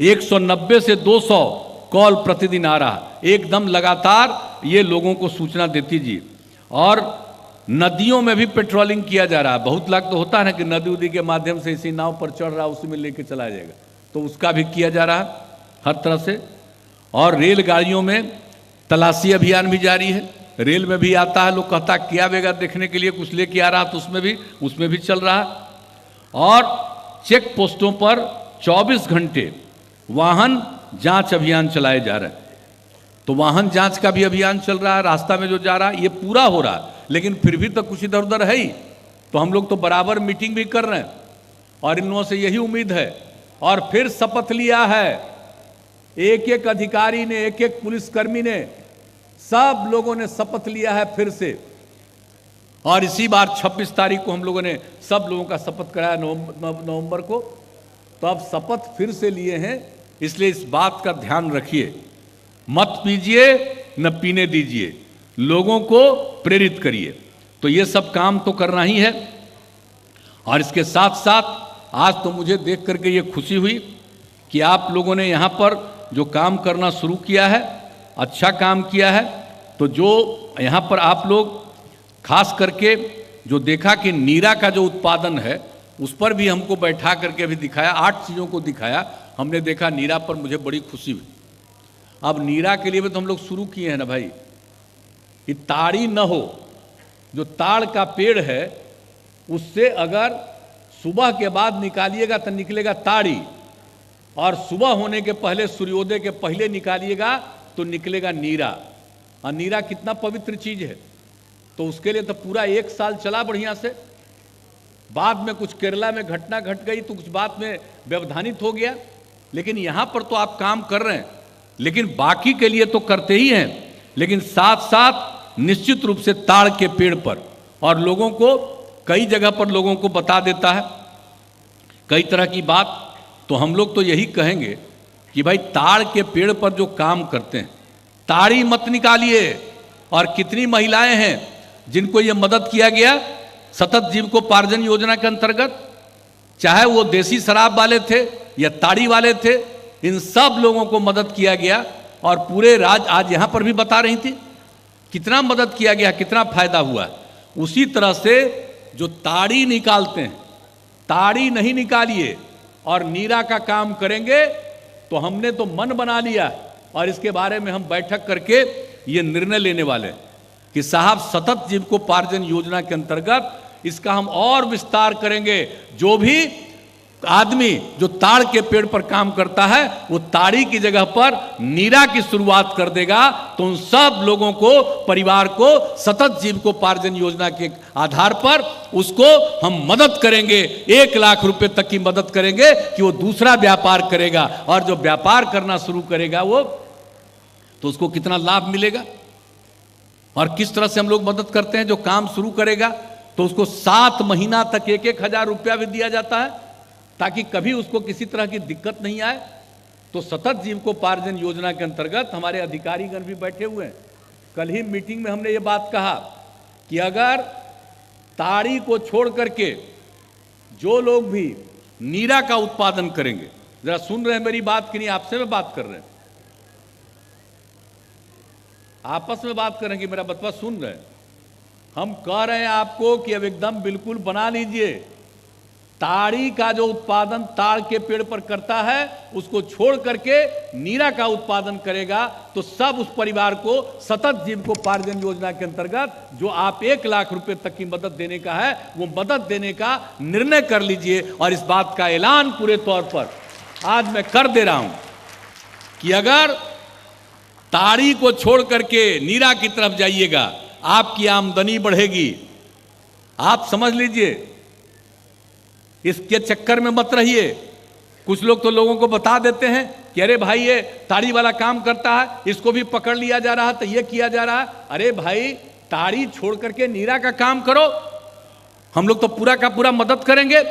190 से 200 कॉल प्रतिदिन आ रहा, एकदम लगातार ये लोगों को सूचना देती जी। और नदियों में भी पेट्रोलिंग किया जा रहा है। बहुत लाख तो होता है ना कि नदी उदी के माध्यम से इसी नाव पर चढ़ रहा, उसी में लेके चला जाएगा, तो उसका भी किया जा रहा है हर तरह से। और रेलगाड़ियों में तलाशी अभियान भी जारी है। रेल में भी आता है, लोग कहता क्या बेगा देखने के लिए कुछ लेके आ रहा, तो उसमें भी चल रहा है। और चेक पोस्टों पर 24 घंटे वाहन जांच अभियान चलाए जा रहे हैं। तो वाहन जांच का भी अभियान चल रहा है। रास्ता में जो जा रहा है ये पूरा हो रहा है, लेकिन फिर भी तो कुछ इधर उधर है ही। तो हम लोग तो बराबर मीटिंग भी कर रहे हैं और इन लोगों से यही उम्मीद है। और फिर शपथ लिया है, एक एक अधिकारी ने, एक एक पुलिसकर्मी ने, सब लोगों ने शपथ लिया है फिर से। और इसी बार 26 तारीख को हम लोगों ने सब लोगों का शपथ कराया नवंबर को। तो अब शपथ फिर से लिए हैं, इसलिए इस बात का ध्यान रखिए, मत पीजिए न पीने दीजिए, लोगों को प्रेरित करिए। तो ये सब काम तो करना ही है। और इसके साथ साथ आज तो मुझे देख करके ये खुशी हुई कि आप लोगों ने यहाँ पर जो काम करना शुरू किया है, अच्छा काम किया है। तो जो यहाँ पर आप लोग खास करके जो देखा कि नीरा का जो उत्पादन है, उस पर भी हमको बैठा करके अभी दिखाया, 8 चीज़ों को दिखाया। हमने देखा नीरा पर, मुझे बड़ी खुशी हुई। अब नीरा के लिए भी तो हम लोग शुरू किए हैं ना भाई, कि ताड़ी न हो। जो ताड़ का पेड़ है उससे अगर सुबह के बाद निकालिएगा तो निकलेगा ताड़ी, और सुबह होने के पहले, सूर्योदय के पहले निकालिएगा तो निकलेगा नीरा। और नीरा कितना पवित्र चीज है। तो उसके लिए तो पूरा 1 साल चला बढ़िया से। बाद में कुछ केरला में घटना घट गई तो कुछ बात में व्यवधानित हो गया, लेकिन यहां पर तो आप काम कर रहे हैं। लेकिन बाकी के लिए तो करते ही हैं, लेकिन साथ साथ निश्चित रूप से ताड़ के पेड़ पर, और लोगों को कई जगह पर लोगों को बता देता है कई तरह की बात। तो हम लोग तो यही कहेंगे कि भाई ताड़ के पेड़ पर जो काम करते हैं, ताड़ी मत निकालिए। और कितनी महिलाएं हैं जिनको ये मदद किया गया सतत जीविकोपार्जन योजना के अंतर्गत, चाहे वो देसी शराब वाले थे या ताड़ी वाले थे, इन सब लोगों को मदद किया गया। और पूरे आज यहाँ पर भी बता रही थी कितना मदद किया गया, कितना फायदा हुआ। उसी तरह से जो ताड़ी निकालते हैं, ताड़ी नहीं निकालिए और नीरा का काम करेंगे। तो हमने तो मन बना लिया और इसके बारे में हम बैठक करके ये निर्णय लेने वाले हैं कि साहब सतत जीविकोपार्जन योजना के अंतर्गत इसका हम और विस्तार करेंगे। जो भी आदमी जो ताड़ के पेड़ पर काम करता है वो ताड़ी की जगह पर नीरा की शुरुआत कर देगा, तो उन सब लोगों को, परिवार को सतत जीविकोपार्जन योजना के आधार पर उसको हम मदद करेंगे। 1 लाख रुपए तक की मदद करेंगे कि वो दूसरा व्यापार करेगा। और जो व्यापार करना शुरू करेगा वो, तो उसको कितना लाभ मिलेगा। और किस तरह से हम लोग मदद करते हैं, जो काम शुरू करेगा तो उसको 7 महीना तक 1-1 हजार रुपया भी दिया जाता है, ताकि कभी उसको किसी तरह की दिक्कत नहीं आए। तो सतत जीविकोपार्जन योजना के अंतर्गत हमारे अधिकारीगण भी बैठे हुए हैं। कल ही मीटिंग में हमने ये बात कहा कि अगर ताड़ी को छोड़ करके जो लोग भी नीरा का उत्पादन करेंगे, जरा सुन रहे हैं मेरी बात कि नहीं, आपसे में बात कर रहे हैं, आपस में बात करें कि मेरा बतवा सुन रहे हैं। हम कह रहे हैं आपको कि अब एकदम बिल्कुल बना लीजिए। ताड़ी का जो उत्पादन ताड़ के पेड़ पर करता है उसको छोड़ करके नीरा का उत्पादन करेगा तो सब उस परिवार को सतत जीविकोपार्जन योजना के अंतर्गत जो आप 1 लाख रुपए तक की मदद देने का है वो मदद देने का निर्णय कर लीजिए। और इस बात का ऐलान पूरे तौर पर आज मैं कर दे रहा हूं कि अगर ताड़ी को छोड़ करके नीरा की तरफ जाइएगा आपकी आमदनी बढ़ेगी। आप समझ लीजिए, इसके चक्कर में मत रहिए। कुछ लोग तो लोगों को बता देते हैं कि अरे भाई ये ताड़ी वाला काम करता है, इसको भी पकड़ लिया जा रहा है तो ये किया जा रहा है। अरे भाई ताड़ी छोड़ करके नीरा का काम करो, हम लोग तो पूरा का पूरा मदद करेंगे।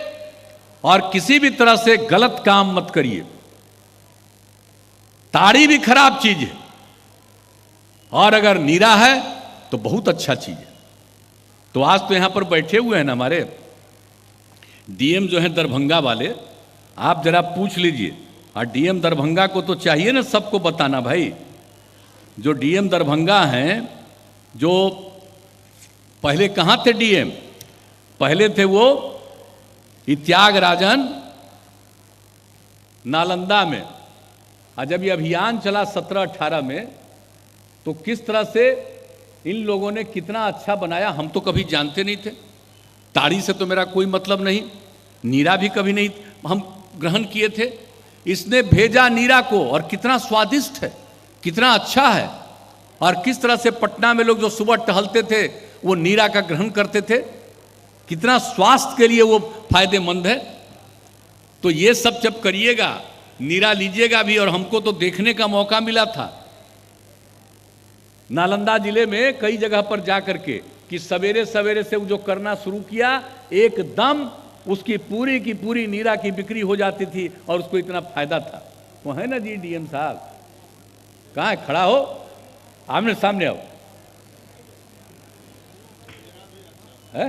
और किसी भी तरह से गलत काम मत करिए। ताड़ी भी खराब चीज है और अगर नीरा है तो बहुत अच्छा चीज है। तो आज तो यहां पर बैठे हुए हैं ना हमारे डीएम जो है दरभंगा वाले, आप जरा पूछ लीजिए। और डीएम दरभंगा को तो चाहिए ना सबको बताना भाई। जो डीएम दरभंगा हैं, जो पहले कहाँ थे डीएम, पहले थे वो त्यागराजन नालंदा में। और जब ये अभियान चला 17-18 में तो किस तरह से इन लोगों ने कितना अच्छा बनाया हम तो कभी जानते नहीं थे। ताड़ी से तो मेरा कोई मतलब नहीं, नीरा भी कभी नहीं हम ग्रहण किए थे। इसने भेजा नीरा को और कितना स्वादिष्ट है, कितना अच्छा है। और किस तरह से पटना में लोग जो सुबह टहलते थे वो नीरा का ग्रहण करते थे, कितना स्वास्थ्य के लिए वो फायदेमंद है। तो ये सब जब करिएगा, नीरा लीजिएगा भी। और हमको तो देखने का मौका मिला था नालंदा जिले में कई जगह पर जाकर के कि सवेरे सवेरे से वो जो करना शुरू किया एकदम उसकी पूरी की पूरी नीरा की बिक्री हो जाती थी और उसको इतना फायदा था। वो है ना जी डीएम साहब, कहाँ है? खड़ा हो, आमने सामने आओ। है?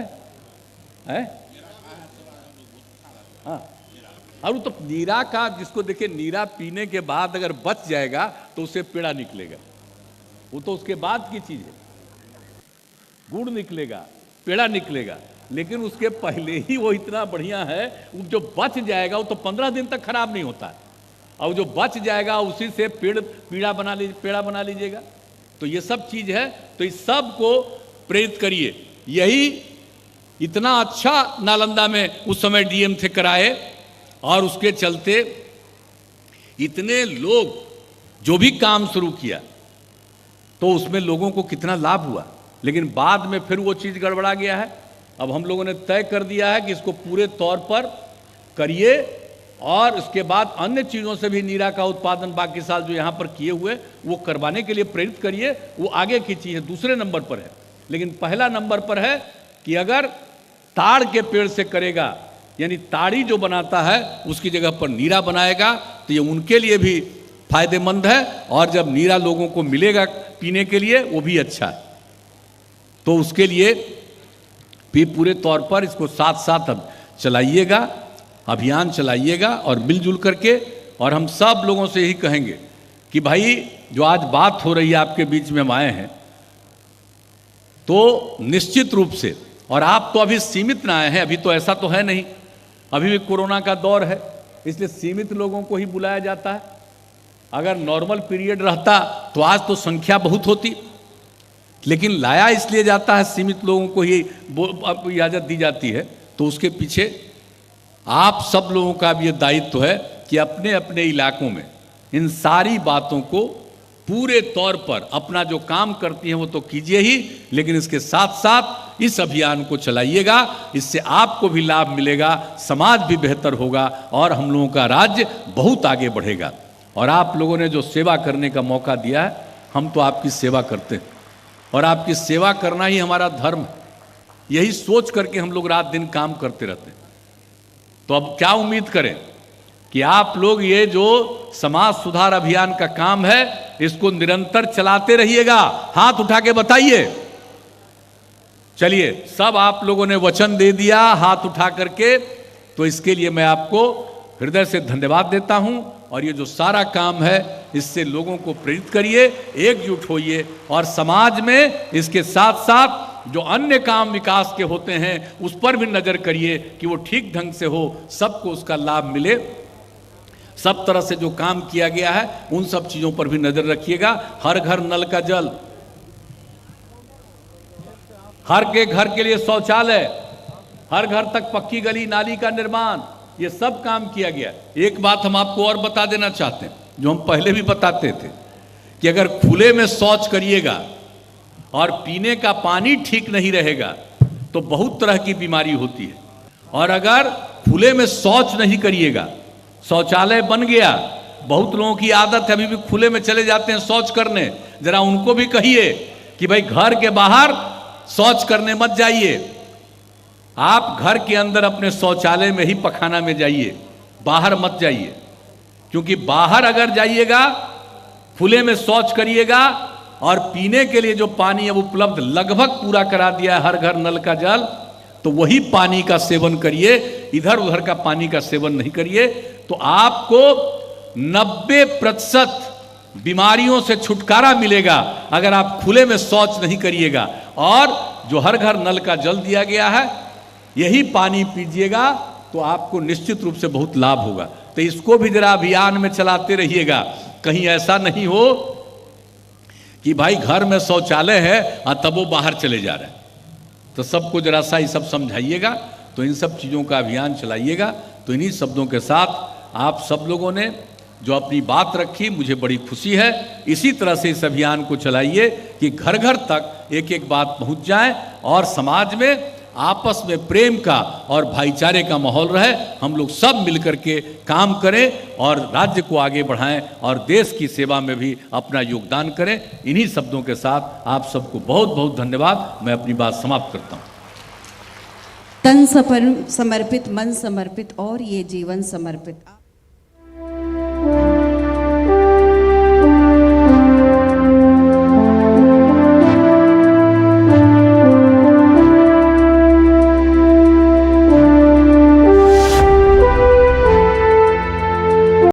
हाँ, और वो तो नीरा का जिसको देखे, नीरा पीने के बाद अगर बच जाएगा तो उससे पेड़ा निकलेगा, वो तो उसके बाद की चीज है। गुड़ निकलेगा, पेड़ा निकलेगा, लेकिन उसके पहले ही वो इतना बढ़िया है। वो जो बच जाएगा वो तो 15 दिन तक खराब नहीं होता है। और जो बच जाएगा उसी से पेड़ा बना लीजिएगा। तो ये सब चीज है। तो इस सब को प्रेरित करिए। यही इतना अच्छा नालंदा में उस समय डीएम थे कराए और उसके चलते इतने लोग जो भी काम शुरू किया तो उसमें लोगों को कितना लाभ हुआ। लेकिन बाद में फिर वो चीज़ गड़बड़ा गया है। अब हम लोगों ने तय कर दिया है कि इसको पूरे तौर पर करिए और उसके बाद अन्य चीज़ों से भी नीरा का उत्पादन बाकी साल जो यहाँ पर किए हुए वो करवाने के लिए प्रेरित करिए। वो आगे की चीज़ है, दूसरे नंबर पर है। लेकिन पहला नंबर पर है कि अगर ताड़ के पेड़ से करेगा, यानी ताड़ी जो बनाता है उसकी जगह पर नीरा बनाएगा तो ये उनके लिए भी फायदेमंद है। और जब नीरा लोगों को मिलेगा पीने के लिए वो भी अच्छा है। तो उसके लिए भी पूरे तौर पर इसको साथ साथ अब चलाइएगा, अभियान चलाइएगा और मिलजुल करके। और हम सब लोगों से यही कहेंगे कि भाई जो आज बात हो रही है आपके बीच में हम आए हैं तो निश्चित रूप से, और आप तो अभी सीमित ना आए हैं, अभी तो ऐसा तो है नहीं, अभी भी कोरोना का दौर है, इसलिए सीमित लोगों को ही बुलाया जाता है। अगर नॉर्मल पीरियड रहता तो आज तो संख्या बहुत होती, लेकिन लाया इसलिए जाता है, सीमित लोगों को ही इजाज़त दी जाती है। तो उसके पीछे आप सब लोगों का भी ये दायित्व है कि अपने अपने इलाकों में इन सारी बातों को पूरे तौर पर अपना जो काम करती हैं वो तो कीजिए ही, लेकिन इसके साथ साथ इस अभियान को चलाइएगा। इससे आपको भी लाभ मिलेगा, समाज भी बेहतर होगा और हम लोगों का राज्य बहुत आगे बढ़ेगा। और आप लोगों ने जो सेवा करने का मौका दिया है, हम तो आपकी सेवा करते हैं और आपकी सेवा करना ही हमारा धर्म है। यही सोच करके हम लोग रात दिन काम करते रहते हैं। तो अब क्या उम्मीद करें कि आप लोग ये जो समाज सुधार अभियान का काम है इसको निरंतर चलाते रहिएगा। हाथ उठा के बताइए। चलिए, सब आप लोगों ने वचन दे दिया हाथ उठा करके, तो इसके लिए मैं आपको हृदय से धन्यवाद देता हूं। और ये जो सारा काम है इससे लोगों को प्रेरित करिए, एकजुट होइए और समाज में इसके साथ साथ जो अन्य काम विकास के होते हैं उस पर भी नजर करिए कि वो ठीक ढंग से हो, सबको उसका लाभ मिले। सब तरह से जो काम किया गया है उन सब चीजों पर भी नजर रखिएगा। हर घर नल का जल, हर के घर के लिए शौचालय, हर घर तक पक्की गली नाली का निर्माण, ये सब काम किया गया। एक बात हम आपको और बता देना चाहते हैं जो हम पहले भी बताते थे कि अगर खुले में शौच करिएगा और पीने का पानी ठीक नहीं रहेगा तो बहुत तरह की बीमारी होती है। और अगर खुले में शौच नहीं करिएगा, शौचालय बन गया, बहुत लोगों की आदत है अभी भी खुले में चले जाते हैं शौच करने, जरा उनको भी कहिए कि भाई घर के बाहर शौच करने मत जाइए, आप घर के अंदर अपने शौचालय में ही पखाना में जाइए, बाहर मत जाइए। क्योंकि बाहर अगर जाइएगा, खुले में शौच करिएगा और पीने के लिए जो पानी है उपलब्ध लगभग पूरा करा दिया है हर घर नल का जल, तो वही पानी का सेवन करिए, इधर उधर का पानी का सेवन नहीं करिए। तो आपको 90% बीमारियों से छुटकारा मिलेगा अगर आप खुले में शौच नहीं करिएगा। और जो हर घर नल का जल दिया गया है यही पानी पीजिएगा तो आपको निश्चित रूप से बहुत लाभ होगा। तो इसको भी जरा अभियान में चलाते रहिएगा, कहीं ऐसा नहीं हो कि भाई घर में शौचालय है और तब वो बाहर चले जा रहे हैं। तो सबको जरा सा ये सब समझाइएगा, तो इन सब चीज़ों का अभियान चलाइएगा। तो इन्हीं शब्दों के साथ आप सब लोगों ने जो अपनी बात रखी, मुझे बड़ी खुशी है। इसी तरह से इस अभियान को चलाइए कि घर घर तक एक एक बात पहुंच जाए और समाज में आपस में प्रेम का और भाईचारे का माहौल रहे। हम लोग सब मिलकर के काम करें और राज्य को आगे बढ़ाएं और देश की सेवा में भी अपना योगदान करें। इन्हीं शब्दों के साथ आप सबको बहुत बहुत धन्यवाद। मैं अपनी बात समाप्त करता हूं। तन समर्पित, मन समर्पित और ये जीवन समर्पित।